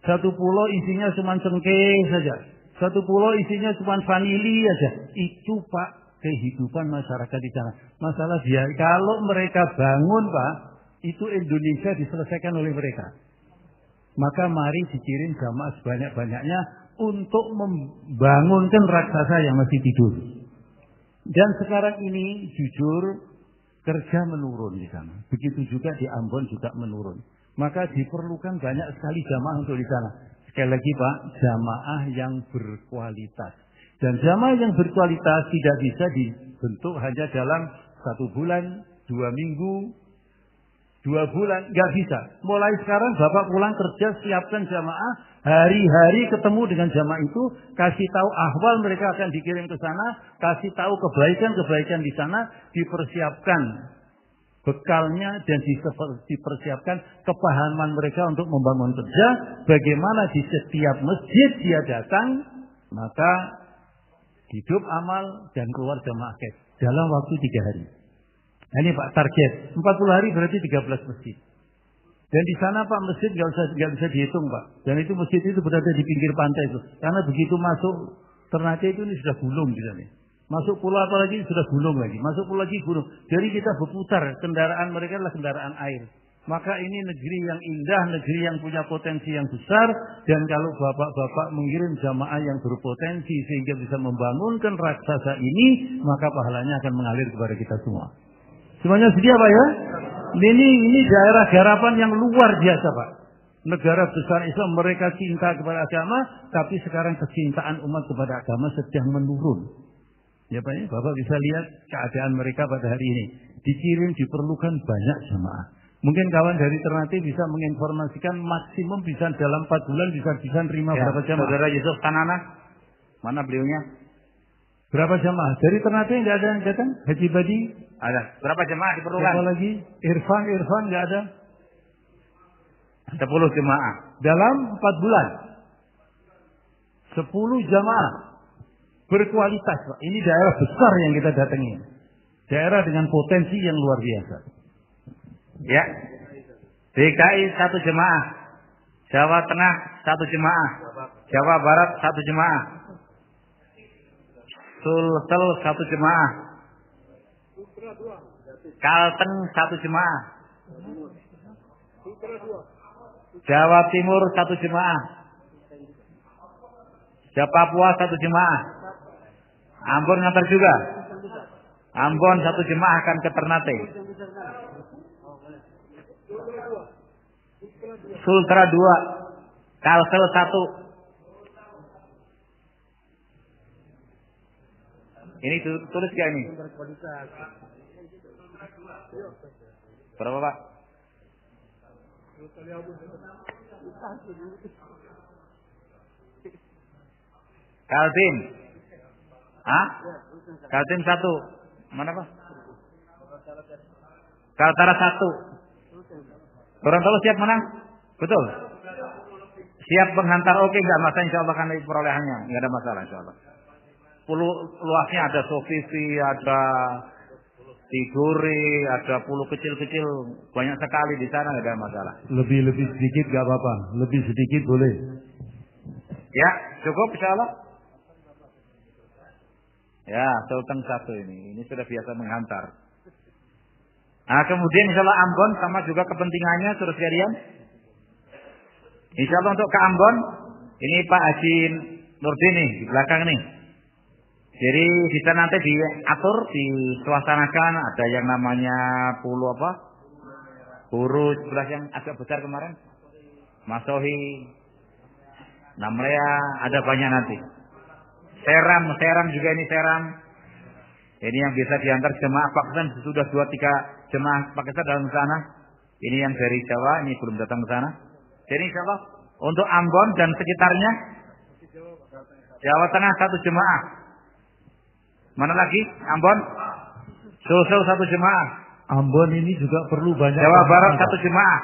Satu pulau isinya cuma cengkeh saja. Satu pulau isinya cuma vanili saja. Itu Pak kehidupan masyarakat di sana. Masalah dia kalau mereka bangun Pak, itu Indonesia diselesaikan oleh mereka. Maka mari dikirim jamaah sebanyak-banyaknya untuk membangunkan raksasa yang masih tidur. Dan sekarang ini jujur kerja menurun di sana. Begitu juga di Ambon juga menurun. Maka diperlukan banyak sekali jamaah untuk di sana. Sekali lagi Pak, jamaah yang berkualitas. Dan jamaah yang berkualitas tidak bisa dibentuk hanya dalam 1 bulan, 2 minggu, 2 bulan, nggak bisa. Mulai sekarang Bapak pulang kerja, siapkan jamaah, hari-hari ketemu dengan jamaah itu, kasih tahu ahwal mereka akan dikirim ke sana, kasih tahu kebaikan-kebaikan di sana, dipersiapkan bekalnya dan dipersiapkan kepahaman mereka untuk membangun kerja. Bagaimana di setiap masjid dia datang, maka hidup amal dan keluar jamaah dalam waktu 3 hari. Nah, ini Pak target 40 hari berarti 13 masjid. Dan di sana Pak masjid nggak bisa dihitung Pak. Dan itu masjid itu berada di pinggir pantai itu. Karena begitu masuk Ternate itu ini sudah gunung di sana. Masuk pulau apalagi sudah gunung lagi. Masuk pulau lagi gunung. Jadi kita berputar. Kendaraan mereka adalah kendaraan air. Maka ini negeri yang indah, negeri yang punya potensi yang besar. Dan kalau bapak-bapak mengirim jamaah yang berpotensi sehingga bisa membangunkan raksasa ini, maka pahalanya akan mengalir kepada kita semua. Semuanya sedia Pak ya? Ini daerah garapan yang luar biasa Pak. Negara besar Islam mereka cinta kepada agama, tapi sekarang kecintaan umat kepada agama sedang menurun. Ya Pak ya, Bapak bisa lihat keadaan mereka pada hari ini. Dikirim diperlukan banyak jamaah. Mungkin kawan dari Ternate bisa menginformasikan maksimum bisa dalam 4 bulan bisa nerima ya, berapa jamaah. Saudara Yusuf Tanana, mana beliaunya? Berapa jamaah? Dari Ternate nggak ada yang datang? Haji Badi? Ada. Berapa jemaah diperlukan? Berapa lagi? Irfan nggak ada? 10 jemaah. Dalam 4 bulan. 10 jamaah. Berkualitas Pak. Ini daerah besar yang kita datangi. Daerah dengan potensi yang luar biasa. Ya. DKI 1 jemaah. Jawa Tengah 1 jemaah. Jawa Barat 1 jemaah. Sulsel 1 jemaah. Kalteng 1 jemaah. Jawa Timur 1 jemaah. Jawa Papua 1 jemaah. Ambon ngantar juga. Ambon 1 jemaah akan ke Ternate. Sultra 2. Kalsel 1. Ini tulis gak ini? Berapa Pak? Kaltim. Hah? Kaltim 1. Mana Pak? Kaltara 1. Gorontalo siap mana? Betul. Siap menghantar oke enggak Mas? Insyaallah kan perolehannya enggak ada masalah insyaallah. Luasnya ada Sofifi, ada Tidore, ada pulau kecil-kecil banyak sekali di sana, nggak ada masalah. Lebih sedikit nggak apa-apa, lebih sedikit boleh. Ya cukup insyaallah. Ya Sultan 1 ini sudah biasa menghantar. Nah kemudian insyaallah Ambon sama juga kepentingannya terus sekalian. Insyaallah untuk ke Ambon ini Pak Haji Nurdin nih di belakang nih. Jadi kita nanti diatur, disuasanakan, ada yang namanya pulau apa? Puru sebelah yang agak besar kemarin. Masohi, Namlea, ada banyak nanti. Seram juga ini Seram. Ini yang biasa diantar jemaah Pakistan sudah 2-3 jemaah Pakistan dalam sana. Ini yang dari Jawa, ini belum datang ke sana. Jadi insyaallah Untuk Ambon dan sekitarnya? Jawa Tengah 1 jemaah. Mana lagi? Ambon? Sulsel 1 jemaah. Ambon ini juga perlu banyak Jawa Barat jamaah, 1 jemaah.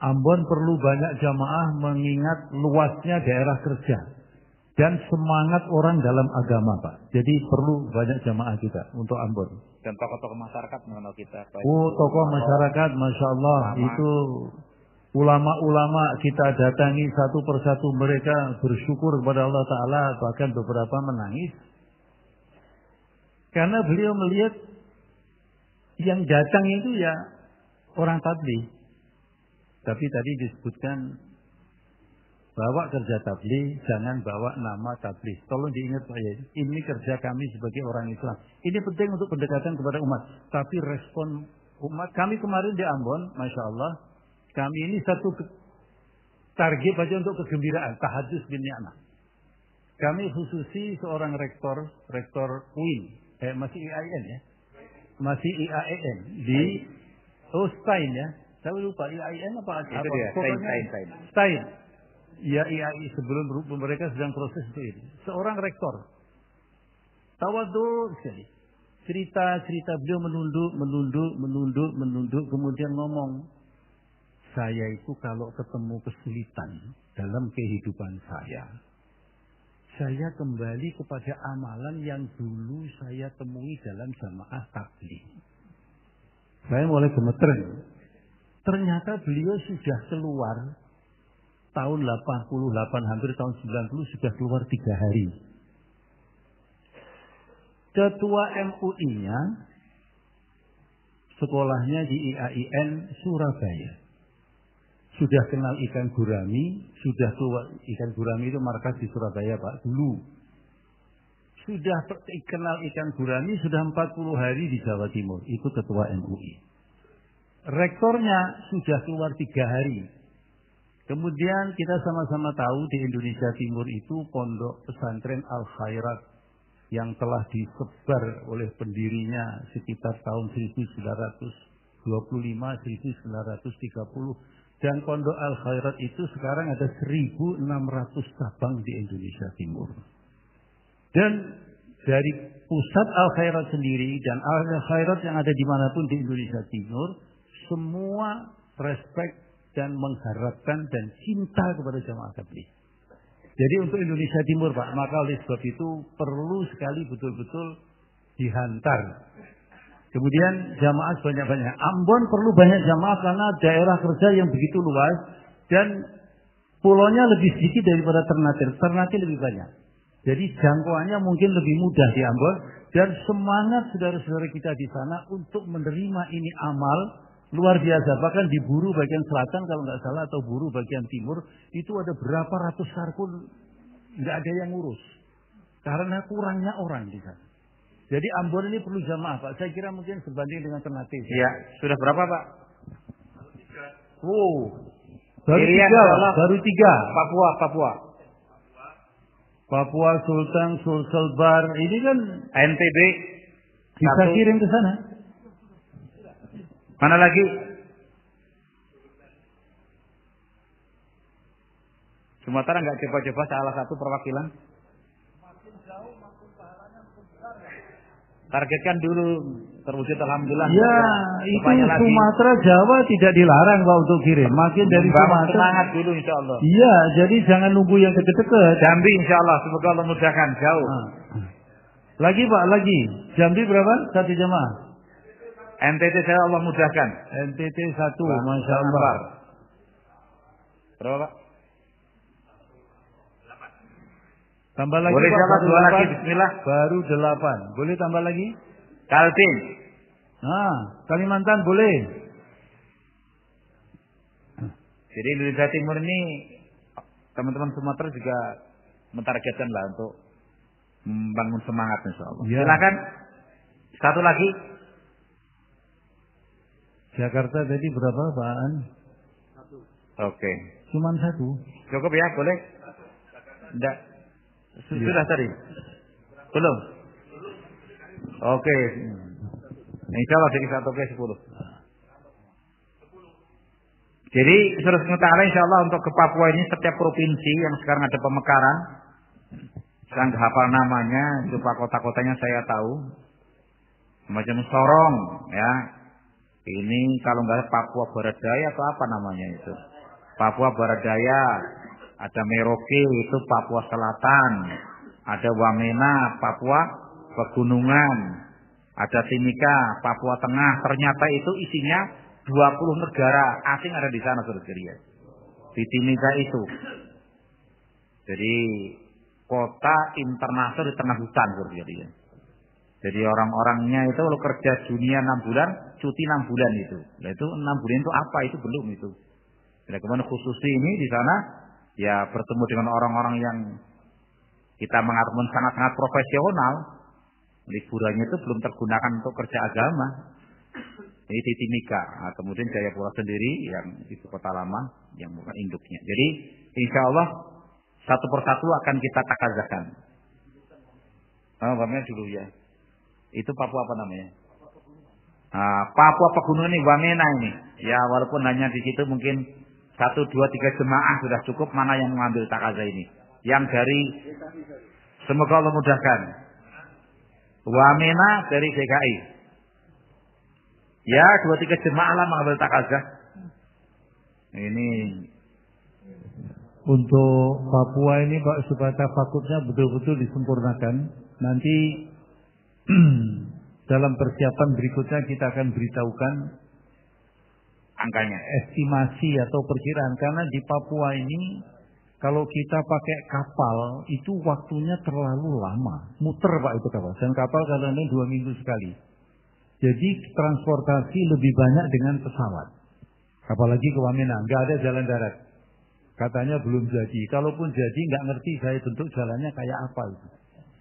Ambon perlu banyak jamaah mengingat luasnya daerah kerja dan semangat orang dalam agama, Pak. Jadi perlu banyak jamaah juga untuk Ambon. Dan tokoh-tokoh masyarakat mengenal kita. Oh, tokoh masyarakat, Masya Allah, itu ulama-ulama kita datangi satu persatu, mereka bersyukur kepada Allah Ta'ala, bahkan beberapa menangis. Karena beliau melihat yang datang itu ya orang tabligh. Tapi tadi disebutkan bawa kerja tabligh, jangan bawa nama tabligh. Tolong diingat Pak ya, ini kerja kami sebagai orang Islam. Ini penting untuk pendekatan kepada umat. Tapi respon umat, kami kemarin di Ambon, Masya Allah, kami ini satu target aja untuk kegembiraan, tahadus bin ni'mah. Kami khususi seorang rektor UIN, masih IAIN ya, masih IAIN di Stein ya, saya lupa IAIN apa? Itu dia, Stein. Ya IAI sebelum mereka sedang proses itu. Seorang rektor, tawadhu sekali. Cerita beliau menunduk, kemudian ngomong, saya itu kalau ketemu kesulitan dalam kehidupan saya kembali kepada amalan yang dulu saya temui dalam jamaah tabligh. Saya mulai gemeter. Ternyata beliau sudah keluar tahun 88, hampir tahun 90 sudah keluar 3 hari. Ketua MUI-nya sekolahnya di IAIN Surabaya. Sudah kenal ikan gurami, sudah keluar ikan gurami itu markas di Surabaya Pak dulu. Sudah kenal ikan gurami sudah 40 hari di Jawa Timur, itu ketua MUI. Rektornya sudah keluar 3 hari. Kemudian kita sama-sama tahu di Indonesia Timur itu pondok pesantren Al Khairat yang telah disebar oleh pendirinya sekitar tahun 1925, 1930. Dan pondok Al Khairat itu sekarang ada 1.600 cabang di Indonesia Timur. Dan dari pusat Al Khairat sendiri dan Al Khairat yang ada dimanapun di Indonesia Timur, semua respect dan mengharapkan dan cinta kepada jamaah tabligh. Jadi untuk Indonesia Timur Pak, maka oleh sebab itu perlu sekali betul-betul dihantar. Kemudian jamaah sebanyak-banyak. Ambon perlu banyak jamaah karena daerah kerja yang begitu luas dan pulaunya lebih sedikit daripada Ternate. Ternate lebih banyak. Jadi jangkauannya mungkin lebih mudah di Ambon dan semangat saudara-saudara kita di sana untuk menerima ini amal luar biasa. Bahkan di Buru bagian selatan kalau nggak salah atau Buru bagian timur itu ada berapa ratus sarkun nggak ada yang ngurus karena kurangnya orang di sana. Jadi Ambon ini perlu jamaah Pak. Saya kira mungkin sebanding dengan Ternate. Iya, sudah berapa Pak? Baru tiga. Papua, Sultan, Sulselbar. Ini kan NTB. Bisa kirim ke sana. Mana lagi? Sumatera nggak coba-coba salah satu perwakilan? Targetkan dulu terwujud alhamdulillah. Ya, itu Sumatera Jawa tidak dilarang Pak untuk kirim. Makin dari Sumatera. Semangat dulu insya Allah. Iya, jadi jangan nunggu yang deket-deket. Jambi insya Allah, semoga Allah mudahkan jauh. Lagi Pak, lagi. Jambi berapa? 1 jamaah. NTT saya Allah mudahkan. NTT 1, Masya Allah. Berapa Pak? Tambah lagi boleh Pak, Pak, 2 lagi, bismillah. Baru 8. Boleh tambah lagi? Kaltim. Kalimantan boleh. Jadi Indonesia Timur ini teman-teman Sumatera juga mentargetkan lah untuk membangun semangat insya Allah. Ya. Silakan. Satu lagi. Jakarta tadi berapa Pak An? 1. Oke. Cuman 1. Cukup ya, boleh? Enggak. Sudah tadi? Belum? Oke. Insya Allah jadi 1 ke 10. Jadi terus ta'ala insyaallah untuk ke Papua ini setiap provinsi yang sekarang ada pemekaran, saya nggak hafal namanya, itu Pak kota-kotanya saya tahu. Macam Sorong, ya. Ini kalau nggak Papua Barat Daya atau apa namanya itu. Papua Barat Daya, ada Merauke itu Papua Selatan, ada Wamena Papua Pegunungan, ada Timika Papua Tengah. Ternyata itu isinya 20 negara asing ada di sana saudara. Di Timika itu. Jadi kota internasional di tengah hutan saudara. Jadi orang-orangnya itu kalau kerja dunia 6 bulan, cuti 6 bulan itu. Nah itu 6 bulan itu apa? Itu belum itu. Nah kemudian khusus ini di sana ya bertemu dengan orang-orang yang kita mengatakan sangat-sangat profesional. Liburannya itu belum tergunakan untuk kerja agama. Ini di Timika. Nah, kemudian Jayapura sendiri yang itu kota lama yang bukan induknya. Jadi insya Allah satu persatu akan kita takazakan. Bapaknya dulu ya. Itu Papua apa namanya? Papua Pegunungan ini Wamena ini. Ya walaupun hanya di situ mungkin 1, 2, 3 jemaah sudah cukup. Mana yang mengambil takaza ini? Yang dari semoga Allah mudahkan. Wamena dari DKI. Ya 2, 3 jemaah lah mengambil takaza. Ini untuk Papua ini Pak supaya tafakutnya betul-betul disempurnakan. Nanti dalam persiapan berikutnya kita akan beritahukan angkanya, estimasi atau perkiraan. Karena di Papua ini kalau kita pakai kapal itu waktunya terlalu lama. Muter Pak itu kapal. Dan kapal kadang-kadang 2 minggu sekali. Jadi transportasi lebih banyak dengan pesawat. Apalagi ke Wamena, nggak ada jalan darat. Katanya belum jadi. Kalaupun jadi nggak ngerti saya bentuk jalannya kayak apa itu.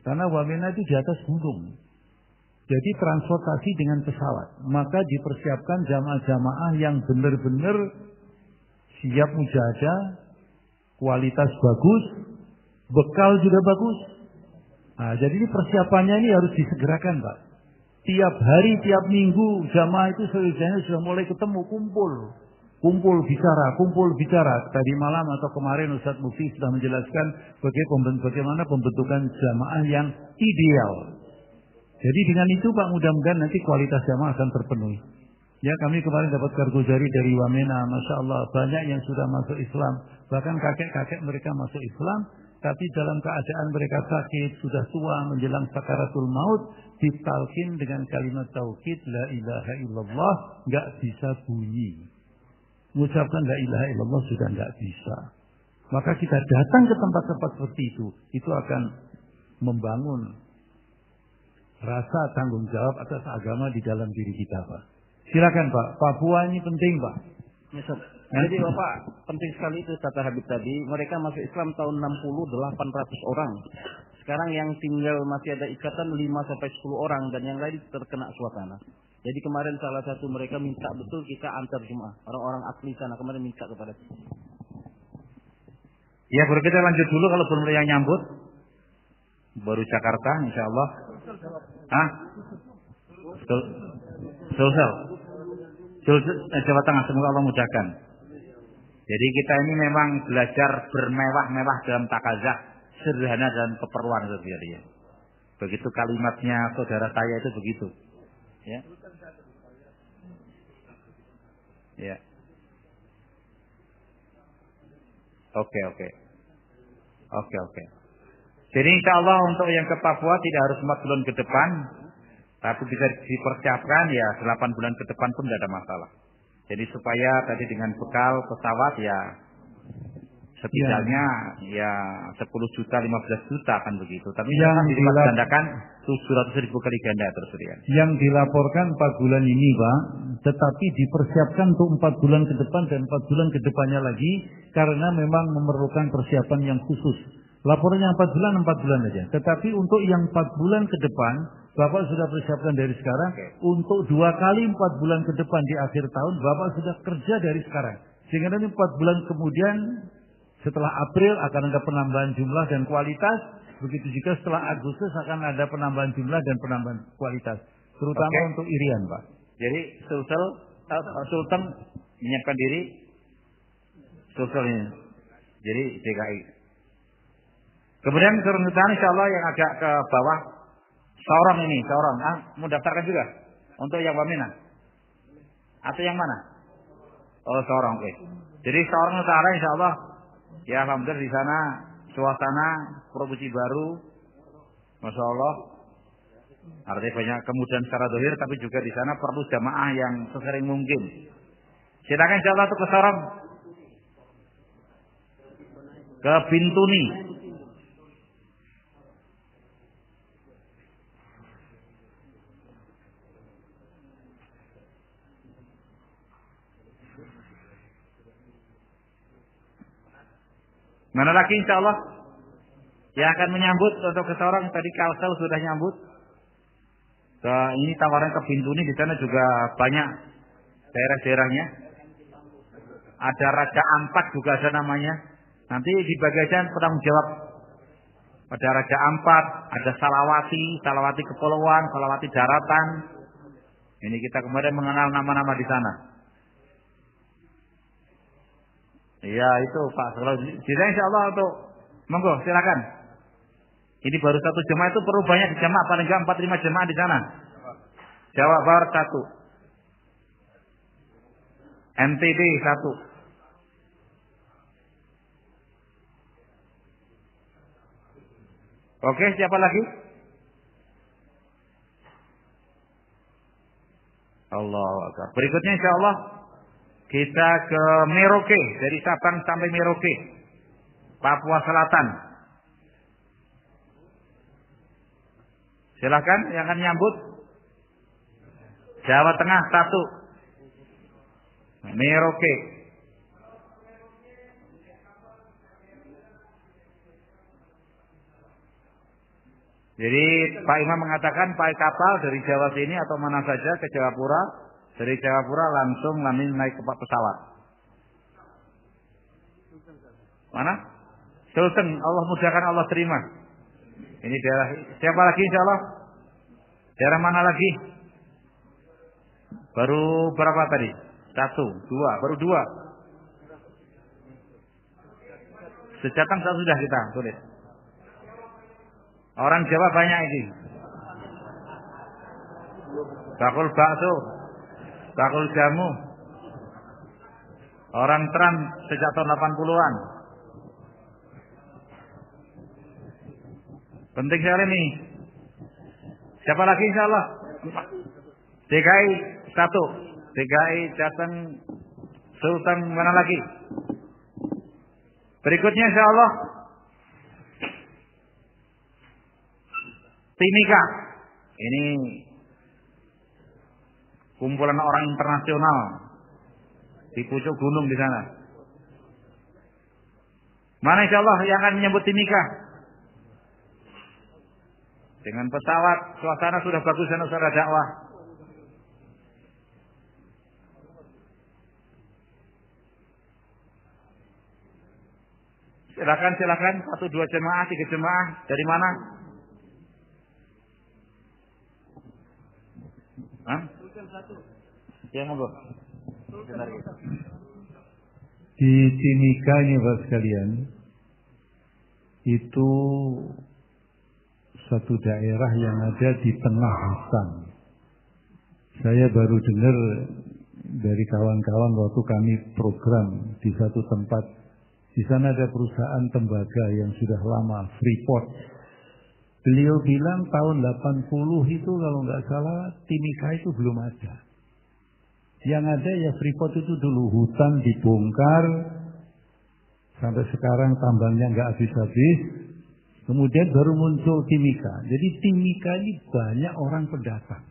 Karena Wamena itu di atas gunung. Jadi transportasi dengan pesawat. Maka dipersiapkan jamaah-jamaah yang benar-benar siap mujahadah, kualitas bagus, bekal juga bagus. Nah, jadi ini persiapannya ini harus disegerakan Pak. Tiap hari, tiap minggu jamaah itu selesainya sudah mulai ketemu, kumpul bicara. Tadi malam atau kemarin Ustaz Mufti sudah menjelaskan bagaimana pembentukan jamaah yang ideal. Jadi dengan itu Pak mudah-mudahan nanti kualitas jamaah akan terpenuhi. Ya kami kemarin dapat kargo jari dari Wamena, Masya Allah banyak yang sudah masuk Islam. Bahkan kakek-kakek mereka masuk Islam, tapi dalam keadaan mereka sakit, sudah tua menjelang sakaratul maut, ditalkin dengan kalimat tauhid la ilaha illallah, nggak bisa bunyi. Mengucapkan la ilaha illallah sudah nggak bisa. Maka kita datang ke tempat-tempat seperti itu akan membangun rasa tanggung jawab atas agama di dalam diri kita, Pak. Silakan, Pak. Papua ini penting, Pak. Ya, jadi Bapak, penting sekali itu kata Habib tadi. Mereka masuk Islam tahun 60, 800 orang. Sekarang yang tinggal masih ada ikatan 5-10 orang dan yang lain terkena suasana. Jadi kemarin salah satu mereka minta betul kita antar jemaah. Orang-orang asli sana kemarin minta kepada kita. Ya, baru kita lanjut dulu kalau belum ada yang nyambut. Baru Jakarta, insya Allah. Sulsel. Jawa Tengah, semoga Allah mudahkan. Jadi kita ini memang belajar bermewah-mewah dalam takazah, sederhana dalam keperluan saudara. Begitu kalimatnya saudara saya itu begitu. Ya. Ya. Oke. Jadi insya Allah untuk yang ke Papua tidak harus 4 bulan ke depan, tapi bisa dipersiapkan ya 8 bulan ke depan pun tidak ada masalah. Jadi supaya tadi dengan bekal pesawat ya setidaknya ya 10 juta, 15 juta kan begitu. Tapi yang dilipat gandakan 700.000 kali ganda terus ya. Yang dilaporkan 4 bulan ini Pak, tetapi dipersiapkan untuk 4 bulan ke depan dan 4 bulan ke depannya lagi karena memang memerlukan persiapan yang khusus. Laporannya 4 bulan aja. Tetapi untuk yang 4 bulan ke depan, Bapak sudah persiapkan dari sekarang. Untuk 2 kali 4 bulan ke depan di akhir tahun, Bapak sudah kerja dari sekarang. Sehingga nanti 4 bulan kemudian, setelah April akan ada penambahan jumlah dan kualitas. Begitu juga setelah Agustus akan ada penambahan jumlah dan penambahan kualitas. Terutama untuk Irian, Pak. Jadi Sultan menyiapkan diri Sulsel ini. Jadi DKI. Kemudian kerunutan insyaallah yang agak ke bawah Sorong ini, Sorong. Mau daftarkan juga untuk yang Wamena? Atau yang mana? Oh, Sorong, oke. Jadi Sorong Utara insyaallah ya alhamdulillah di sana suasana provinsi baru. Masya Allah. Artinya banyak kemudahan secara zahir, tapi juga di sana perlu jamaah yang sesering mungkin. Silakan insyaallah untuk ke Sorong. Ke Bintuni. Mana lagi insyaallah yang akan menyambut untuk ke Sorong? Tadi Kalsel sudah nyambut. Ini tawaran ke Bintuni, di sana juga banyak daerah-daerahnya. Ada Raja Ampat juga ada namanya. Nanti di bagian penanggung jawab. Ada Raja Ampat, ada Salawati Kepulauan, Salawati Daratan. Ini kita kemarin mengenal nama-nama di sana. Iya itu Pak. Jadi insyaallah untuk monggo silakan. Ini baru satu jemaah, itu perlu banyak jemaah, paling enggak 4-5 jemaah di sana. Jawa Barat 1. NTB 1. Oke, siapa lagi? Allahu Akbar. Berikutnya insyaallah kita ke Merauke, dari Sabang sampai Merauke, Papua Selatan. Silakan yang akan nyambut. Jawa Tengah 1. Merauke. Jadi Pak Imam mengatakan pakai kapal dari Jawa sini atau mana saja ke Jayapura. Dari Jayapura langsung naik ke pesawat. Mana? Sultan. Allah mudahkan, Allah terima. Ini daerah. Siapa lagi insyaallah? Daerah mana lagi? Baru berapa tadi? 1, 2, baru 2. Sejatang sudah kita tulis. Orang Jawa banyak ini. Bakul bakso, bakul jamu. Orang Trans sejak tahun 80-an. Penting sekali nih. Siapa lagi insyaallah? DKI 1. DKI Jateng Sultan mana lagi? Berikutnya insyaallah Timika. Ini kumpulan orang internasional di pucuk gunung di sana. Mana insyaallah yang akan menyambut Timika? Dengan pesawat, suasana sudah bagus dan sudah dakwah. Silakan 1, 2 jemaah, 3 jemaah dari mana? Hah? Ya monggo. Di Timika ini Pak sekalian, itu satu daerah yang ada di tengah hutan. Saya baru dengar dari kawan-kawan waktu kami program di satu tempat. Di sana ada perusahaan tembaga yang sudah lama, Freeport. Beliau bilang tahun 80 itu kalau nggak salah Timika itu belum ada. Yang ada ya Freeport itu dulu hutan dibongkar. Sampai sekarang tambangnya nggak habis-habis. Kemudian baru muncul Timika. Jadi Timika ini banyak orang pendatang.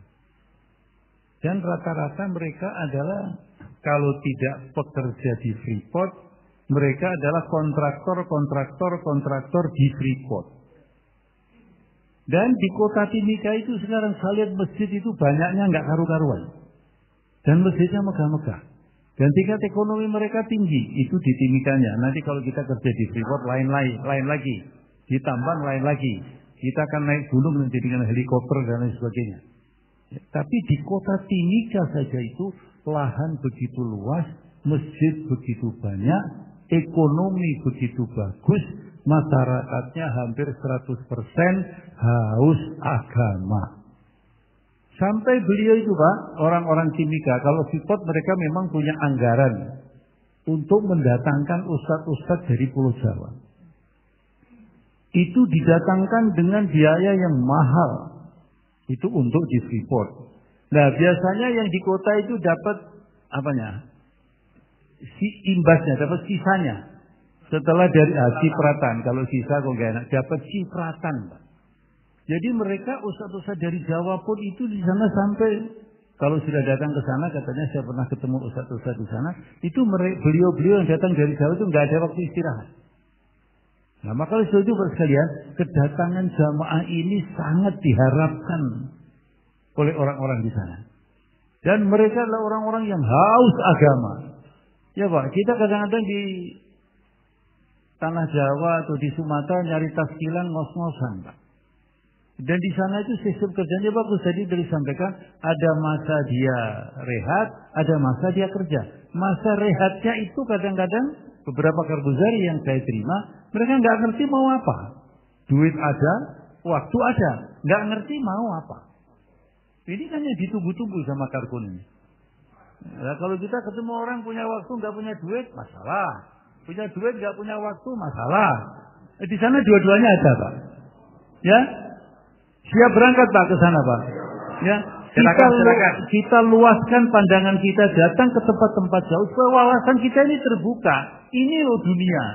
Dan rata-rata mereka adalah kalau tidak pekerja di Freeport, mereka adalah kontraktor di Freeport. Dan di kota Timika itu sekarang saya lihat masjid itu banyaknya nggak karu-karuan. Dan masjidnya megah-megah. Dan tingkat ekonomi mereka tinggi. Itu di Timikanya. Nanti kalau kita kerja di Freeport lain lagi. Di Tambang lain lagi. Kita akan naik gunung nanti dengan helikopter dan lain sebagainya. Ya, tapi di kota Timika saja itu lahan begitu luas, masjid begitu banyak, ekonomi begitu bagus, masyarakatnya hampir 100% haus agama. Sampai beliau itu Pak, orang-orang Timika, kalau Freeport mereka memang punya anggaran untuk mendatangkan ustadz-ustadz dari Pulau Jawa. Itu didatangkan dengan biaya yang mahal. Itu untuk di Freeport. Nah biasanya yang di kota itu dapat apanya? Imbasnya, dapat sisanya. Setelah dari cipratan, kalau sisa kok gak enak, dapat cipratan Pak. Jadi mereka ustadz-ustadz dari Jawa pun itu di sana sampai kalau sudah datang ke sana katanya saya pernah ketemu ustadz-ustadz di sana, itu beliau-beliau yang datang dari Jawa itu nggak ada waktu istirahat. Nah maka itu Pak sekalian, kedatangan jamaah ini sangat diharapkan oleh orang-orang di sana. Dan mereka adalah orang-orang yang haus agama. Ya Pak, kita kadang-kadang di tanah Jawa atau di Sumatera nyari taskilan ngos-ngosan Pak. Dan di sana itu sistem kerjanya bagus. Tadi dari sampaikan ada masa dia rehat, ada masa dia kerja. Masa rehatnya itu kadang-kadang beberapa karbuzari yang saya terima, mereka nggak ngerti mau apa. Duit ada, waktu ada, nggak ngerti mau apa. Ini kan yang ditunggu-tunggu sama karbon ini. Nah, kalau kita ketemu orang punya waktu nggak punya duit, masalah. Punya duit nggak punya waktu, masalah. Di sana dua-duanya ada Pak. Ya. Siap berangkat Pak ke sana Pak. Ya, silakan. Kita luaskan pandangan kita datang ke tempat-tempat jauh supaya wawasan kita ini terbuka. Ini loh dunia.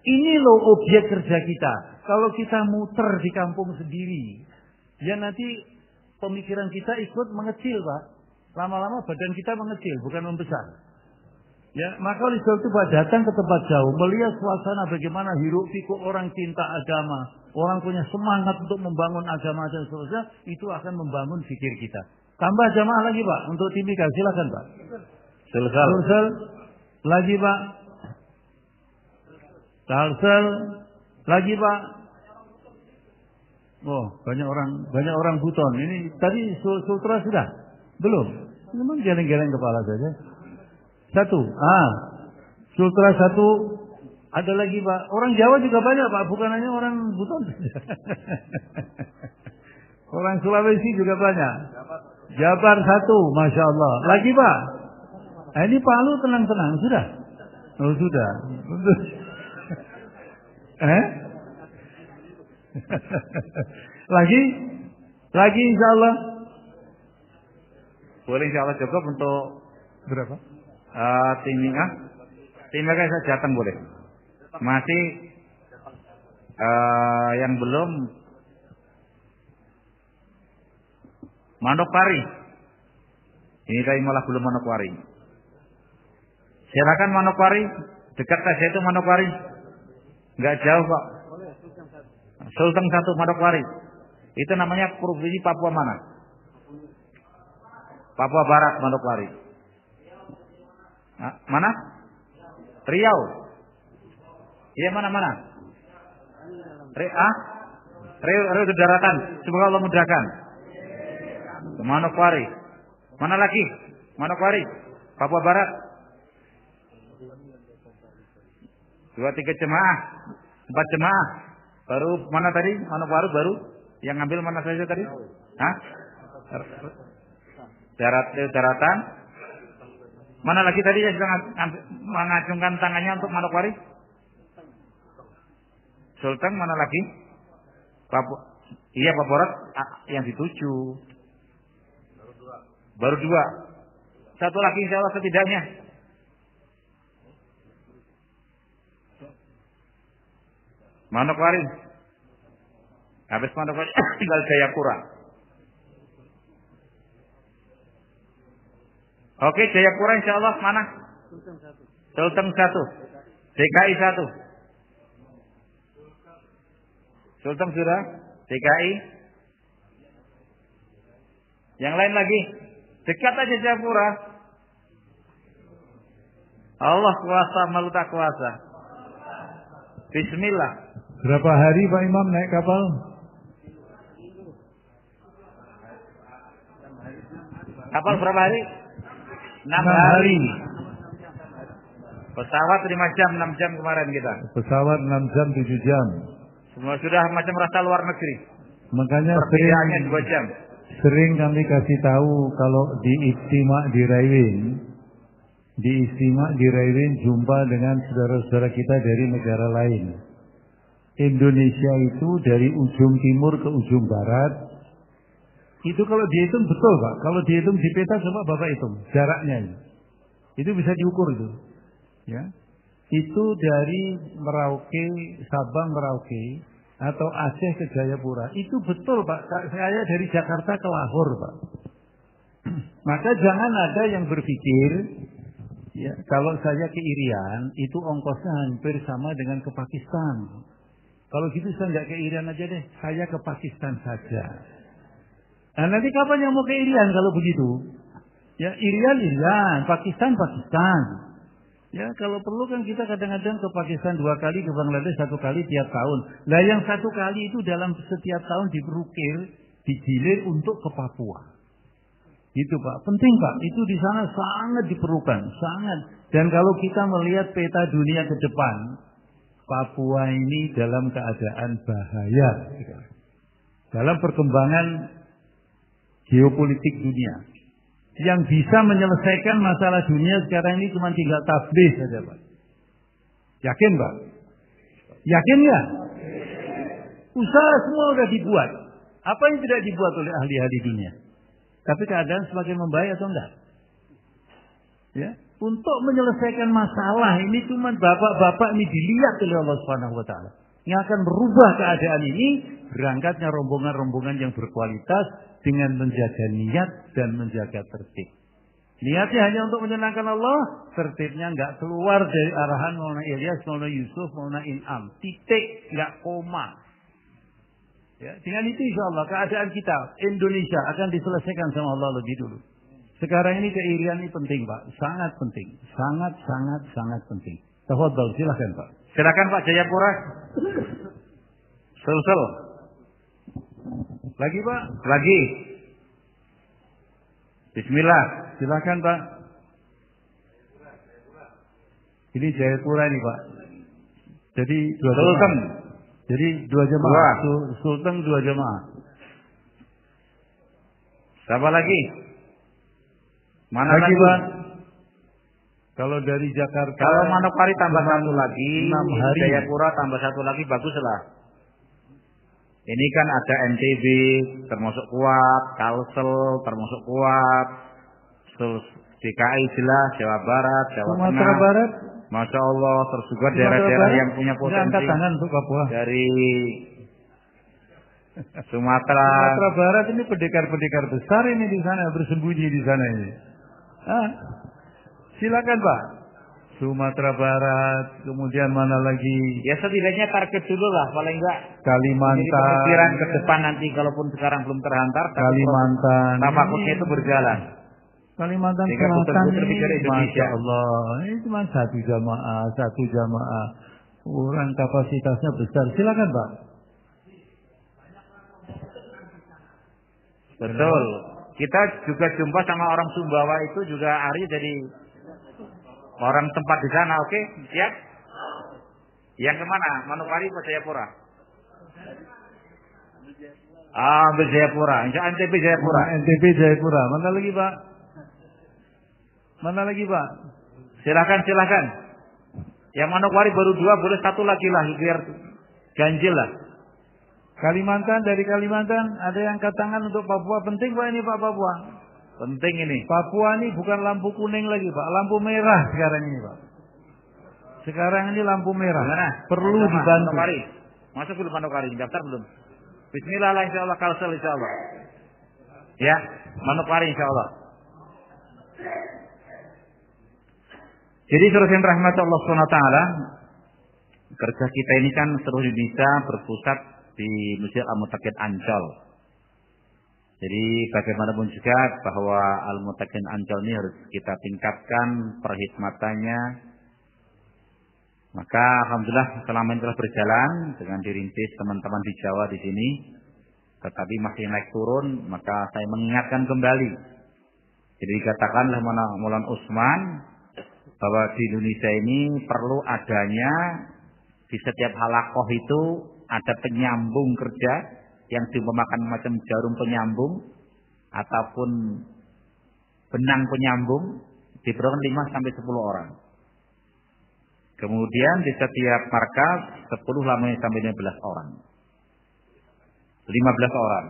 Ini loh objek kerja kita. Kalau kita muter di kampung sendiri, ya nanti pemikiran kita ikut mengecil Pak. Lama-lama badan kita mengecil, bukan membesar. Ya, maka oleh sebab itu Pak datang ke tempat jauh, melihat suasana bagaimana hiruk pikuk orang cinta agama, orang punya semangat untuk membangun agama dan seterusnya, itu akan membangun fikir kita. Tambah jamaah lagi Pak untuk Timika, silakan Pak. Sulsel lagi Pak. Talsel lagi Pak. Oh, banyak orang buton. Ini tadi Sultra sudah? Belum. Memang geleng-geleng kepala saja. Satu. Sultra satu. Ada lagi Pak. Orang Jawa juga banyak Pak. Bukan hanya orang buton. Orang Sulawesi juga banyak. Jabar satu. Masya Allah. Lagi Pak. Ini Palu tenang-tenang. Sudah? Oh sudah. Lagi insya Allah. Boleh insya Allah cukup untuk berapa? Timika saya datang boleh. Masih yang belum Manokwari. Ini tadi malah belum Manokwari. Silakan Manokwari, dekat saja itu Manokwari. Enggak jauh kok. Sulteng satu Manokwari. Itu namanya provinsi Papua mana? Papua Barat Manokwari. Mana? Riau. Iya mana? Riau itu daratan. Semoga Allah mudahkan. Manokwari. Mana lagi? Manokwari. Papua Barat. 2-3 jemaah. 4 jemaah. Baru mana tadi? Manokwari baru. Yang ngambil mana saja tadi? Daratan. Mana lagi tadi yang sudah mengacungkan tangannya untuk Manokwari? Sultan mana lagi? Iya Papua Barat yang dituju. Baru 2. Satu lagi insya Allah setidaknya. Manokwari. Habis Manokwari tinggal Jayapura. Oke, Jayapura insya Allah mana? Sulteng 1. DKI 1. Sulteng sudah. DKI. Yang lain lagi. Dekat aja Jayapura. Allah kuasa malu tak kuasa. Bismillah. Berapa hari Pak Imam naik kapal? Kapal berapa hari? 6 hari. Pesawat 5 jam, 6 jam kemarin kita. Pesawat 6 jam, 7 jam. Semua sudah macam rasa luar negeri. Makanya Perbedaannya 2 jam. sering kami kasih tahu kalau di Istimak di Raiwin, jumpa dengan saudara-saudara kita dari negara lain. Indonesia itu dari ujung timur ke ujung barat. Itu kalau dihitung betul Pak. Kalau dihitung di peta coba Bapak hitung jaraknya. Itu bisa diukur itu. Ya. Itu dari Merauke, Sabang Merauke atau Aceh ke Jayapura. Itu betul Pak. Saya dari Jakarta ke Lahore Pak. Maka jangan ada yang berpikir ya, kalau saya ke Irian itu ongkosnya hampir sama dengan ke Pakistan. Kalau gitu saya nggak ke Irian aja deh, saya ke Pakistan saja. Nah nanti kapan yang mau ke Irian kalau begitu? Ya Irian, Pakistan. Ya kalau perlu kan kita kadang-kadang ke Pakistan 2 kali, ke Bangladesh 1 kali tiap tahun. Nah yang 1 kali itu dalam setiap tahun diperukir, digilir untuk ke Papua. Itu Pak, penting Pak. Itu di sana sangat diperlukan, sangat. Dan kalau kita melihat peta dunia ke depan, Papua ini dalam keadaan bahaya. Dalam perkembangan geopolitik dunia. Yang bisa menyelesaikan masalah dunia sekarang ini cuma tinggal tasbih saja Pak. Yakin Pak? Yakin ya? Usaha semua sudah dibuat. Apa yang tidak dibuat oleh ahli-ahli dunia? Tapi keadaan semakin membaik atau enggak? Ya, untuk menyelesaikan masalah ini cuma bapak-bapak ini dilihat oleh Allah Subhanahu wa taala. Yang akan merubah keadaan ini berangkatnya rombongan-rombongan yang berkualitas dengan menjaga niat dan menjaga tertib. Niatnya hanya untuk menyenangkan Allah, tertibnya enggak keluar dari arahan Maulana Ilyas, Maulana Yusuf, Maulana In'am. Titik, enggak koma. Ya, dengan itu insya Allah keadaan kita Indonesia akan diselesaikan sama Allah lebih dulu. Sekarang ini keirian ini penting Pak, sangat penting, sangat penting. Tafadhol, silakan Pak. Silakan Pak Jayapura. Sul. Lagi Pak? Lagi. Bismillah. Silakan Pak. Ini Jayapura ini Pak. Jadi Sultan. Jadi 2 jemaah. Sultan 2 jemaah. Siapa lagi? Mana lagi Pak? Kalau dari Jakarta. Kalau Manokwari tambah 1 lagi. 6 hari. Jayapura tambah 1 lagi baguslah. Ini kan ada NTB termasuk kuat, Kalsel termasuk kuat, terus DKI jelas, Jawa Barat, Jawa Sumatera Tengah. Barat. Masya Allah, terus juga daerah-daerah yang punya potensi. Angkat tangan untuk Papua. Dari Sumatera Barat ini pendekar-pendekar besar ini di sana, bersembunyi di sana ini. Silakan Pak. Sumatera Barat, kemudian mana lagi? Ya setidaknya target dulu lah, paling enggak Kalimantan. pemikiran ke depan nanti, kalaupun sekarang belum terhantar. Kalimantan. Tamakutnya itu berjalan. Kalimantan Sehingga Selatan putar-putar ini, pikir Indonesia. Masya Allah, ini cuma satu jamaah. Orang kapasitasnya besar. Silakan Pak. Betul. Kita juga jumpa sama orang Sumbawa itu juga Ari jadi orang tempat di sana, oke? Siap? Yang kemana? Manokwari atau Jayapura? Ambil Jayapura. Insya NTB Jayapura. NTB Jayapura. Mana lagi Pak? Mana lagi Pak? Silakan. Yang Manokwari baru 2, boleh 1 lagi lah biar ganjil lah. Kalimantan, dari Kalimantan ada yang angkat tangan untuk Papua. Penting Pak ini Pak Papua. Penting ini. Papua ini bukan lampu kuning lagi Pak, lampu merah sekarang ini Pak. Sekarang ini lampu merah. Gimana? Perlu dibantu. Manokwari. Masuk belum Manokwari? Daftar belum? Bismillah lah insyaallah, Kalsel insyaallah. Ya, Manokwari insyaallah. Jadi terus yang rahmat Allah SWT, kerja kita ini kan seluruh Indonesia berpusat di Masjid Al-Muttaqin Ancol. Jadi bagaimanapun juga bahwa Al-Muttaqin Ancol ini harus kita tingkatkan perkhidmatannya. Maka alhamdulillah selama ini telah berjalan dengan dirintis teman-teman di Jawa di sini, tetapi masih naik turun, maka saya mengingatkan kembali. Jadi dikatakanlah Maulana Utsman, bahwa di Indonesia ini perlu adanya di setiap halakoh itu ada penyambung kerja yang diumpamakan macam jarum penyambung ataupun benang penyambung, diperlukan 5 sampai 10 orang. Kemudian di setiap markas 10 lamanya sampai 15 orang. 15 orang.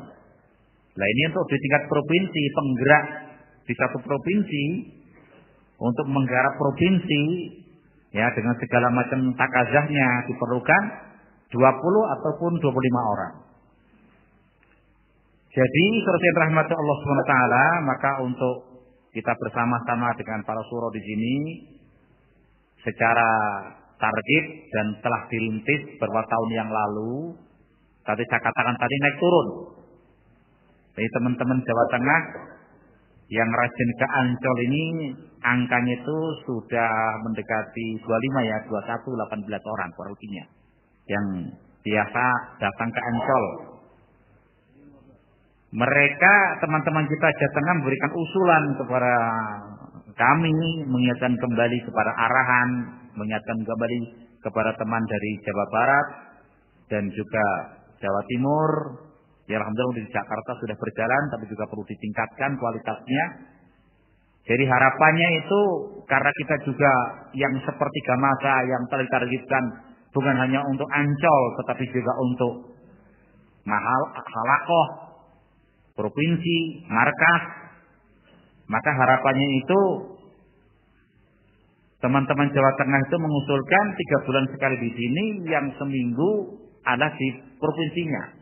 Nah ini untuk di tingkat provinsi, penggerak di satu provinsi untuk menggarap provinsi ya dengan segala macam takazahnya diperlukan 20 ataupun 25 orang. Jadi saudara rahmat Allah SWT, maka untuk kita bersama-sama dengan para suro di sini secara target dan telah dirintis beberapa tahun yang lalu. Tadi saya katakan tadi naik turun. Jadi teman-teman Jawa Tengah yang rajin ke Ancol ini angkanya itu sudah mendekati 25 ya, 21, 18 orang kurang lebihnya yang biasa datang ke Ancol. Mereka teman-teman kita Jawa Tengah memberikan usulan kepada kami, mengingatkan kembali kepada arahan, mengingatkan kembali kepada teman dari Jawa Barat dan juga Jawa Timur. Ya alhamdulillah di Jakarta sudah berjalan, tapi juga perlu ditingkatkan kualitasnya. Jadi harapannya itu karena kita juga yang sepertiga masa yang telah ditargetkan bukan hanya untuk Ancol, tetapi juga untuk halakoh, provinsi, markas. Maka harapannya itu teman-teman Jawa Tengah itu mengusulkan 3 bulan sekali di sini, yang seminggu ada di provinsinya.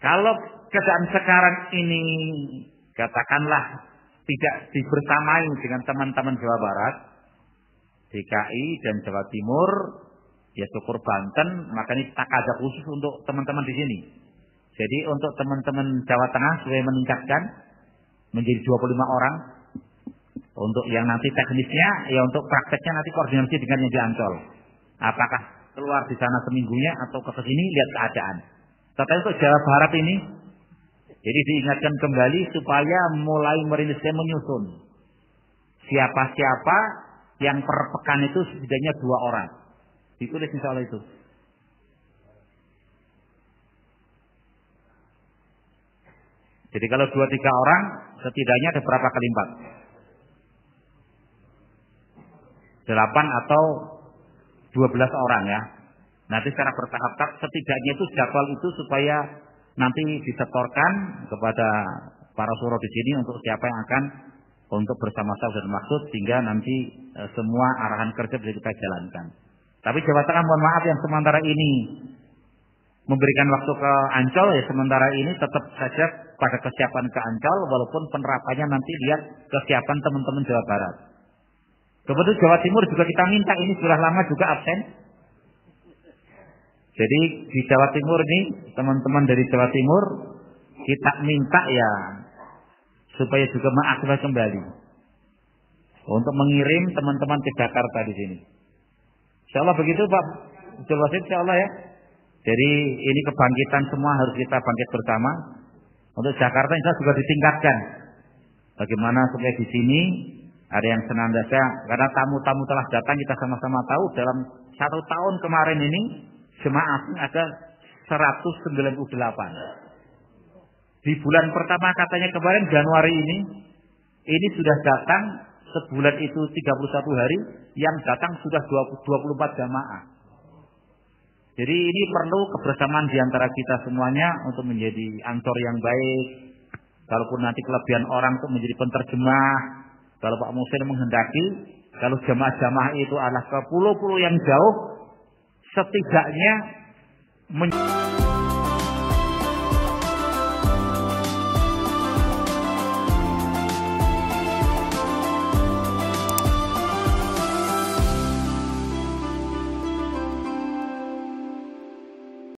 Kalau keadaan sekarang ini katakanlah tidak dibersamai dengan teman-teman Jawa Barat, DKI dan Jawa Timur, ya syukur Banten, maka ini takazah khusus untuk teman-teman di sini. Jadi untuk teman-teman Jawa Tengah supaya meningkatkan menjadi 25 orang. Untuk yang nanti teknisnya, ya untuk prakteknya nanti koordinasi dengan yang di Ancol. Apakah keluar di sana seminggunya atau ke sini, lihat keadaan. Tetapi untuk Jawa Barat ini, jadi diingatkan kembali supaya mulai merilisnya menyusun. Siapa-siapa yang per pekan itu setidaknya 2 orang. Ditulis insya Allah itu. Jadi kalau 2-3 orang, setidaknya ada berapa kali 4? 8 atau 12 orang ya. Nanti secara bertahap setidaknya itu jadwal itu supaya nanti disetorkan kepada para suro di sini untuk siapa yang akan untuk bersama-sama dan maksud sehingga nanti semua arahan kerja bisa kita jalankan. Tapi Jawa Tengah mohon maaf yang sementara ini memberikan waktu ke Ancol, ya sementara ini tetap saja pada kesiapan ke Ancol walaupun penerapannya nanti lihat kesiapan teman-teman Jawa Barat. Kemudian Jawa Timur juga kita minta, ini sudah lama juga absen. Jadi di Jawa Timur ini teman-teman dari Jawa Timur kita minta ya supaya juga mengaktifkan kembali untuk mengirim teman-teman ke Jakarta di sini. Insyaallah begitu Pak Abdul Wasid, insyaallah ya. Jadi ini kebangkitan semua harus kita bangkit bersama. Untuk Jakarta insya Allah juga ditingkatkan. Bagaimana supaya di sini ada yang senantiasa, karena tamu-tamu telah datang, kita sama-sama tahu dalam 1 tahun kemarin ini jemaah asing ada 198. Di bulan pertama katanya kemarin Januari ini sudah datang sebulan itu 31 hari, yang datang sudah 24 jamaah. Jadi ini perlu kebersamaan di antara kita semuanya untuk menjadi ansor yang baik. Kalaupun nanti kelebihan orang untuk menjadi penterjemah, kalau Pak Musin menghendaki, kalau jamaah-jamaah itu adalah ke pulau-pulau yang jauh, setidaknya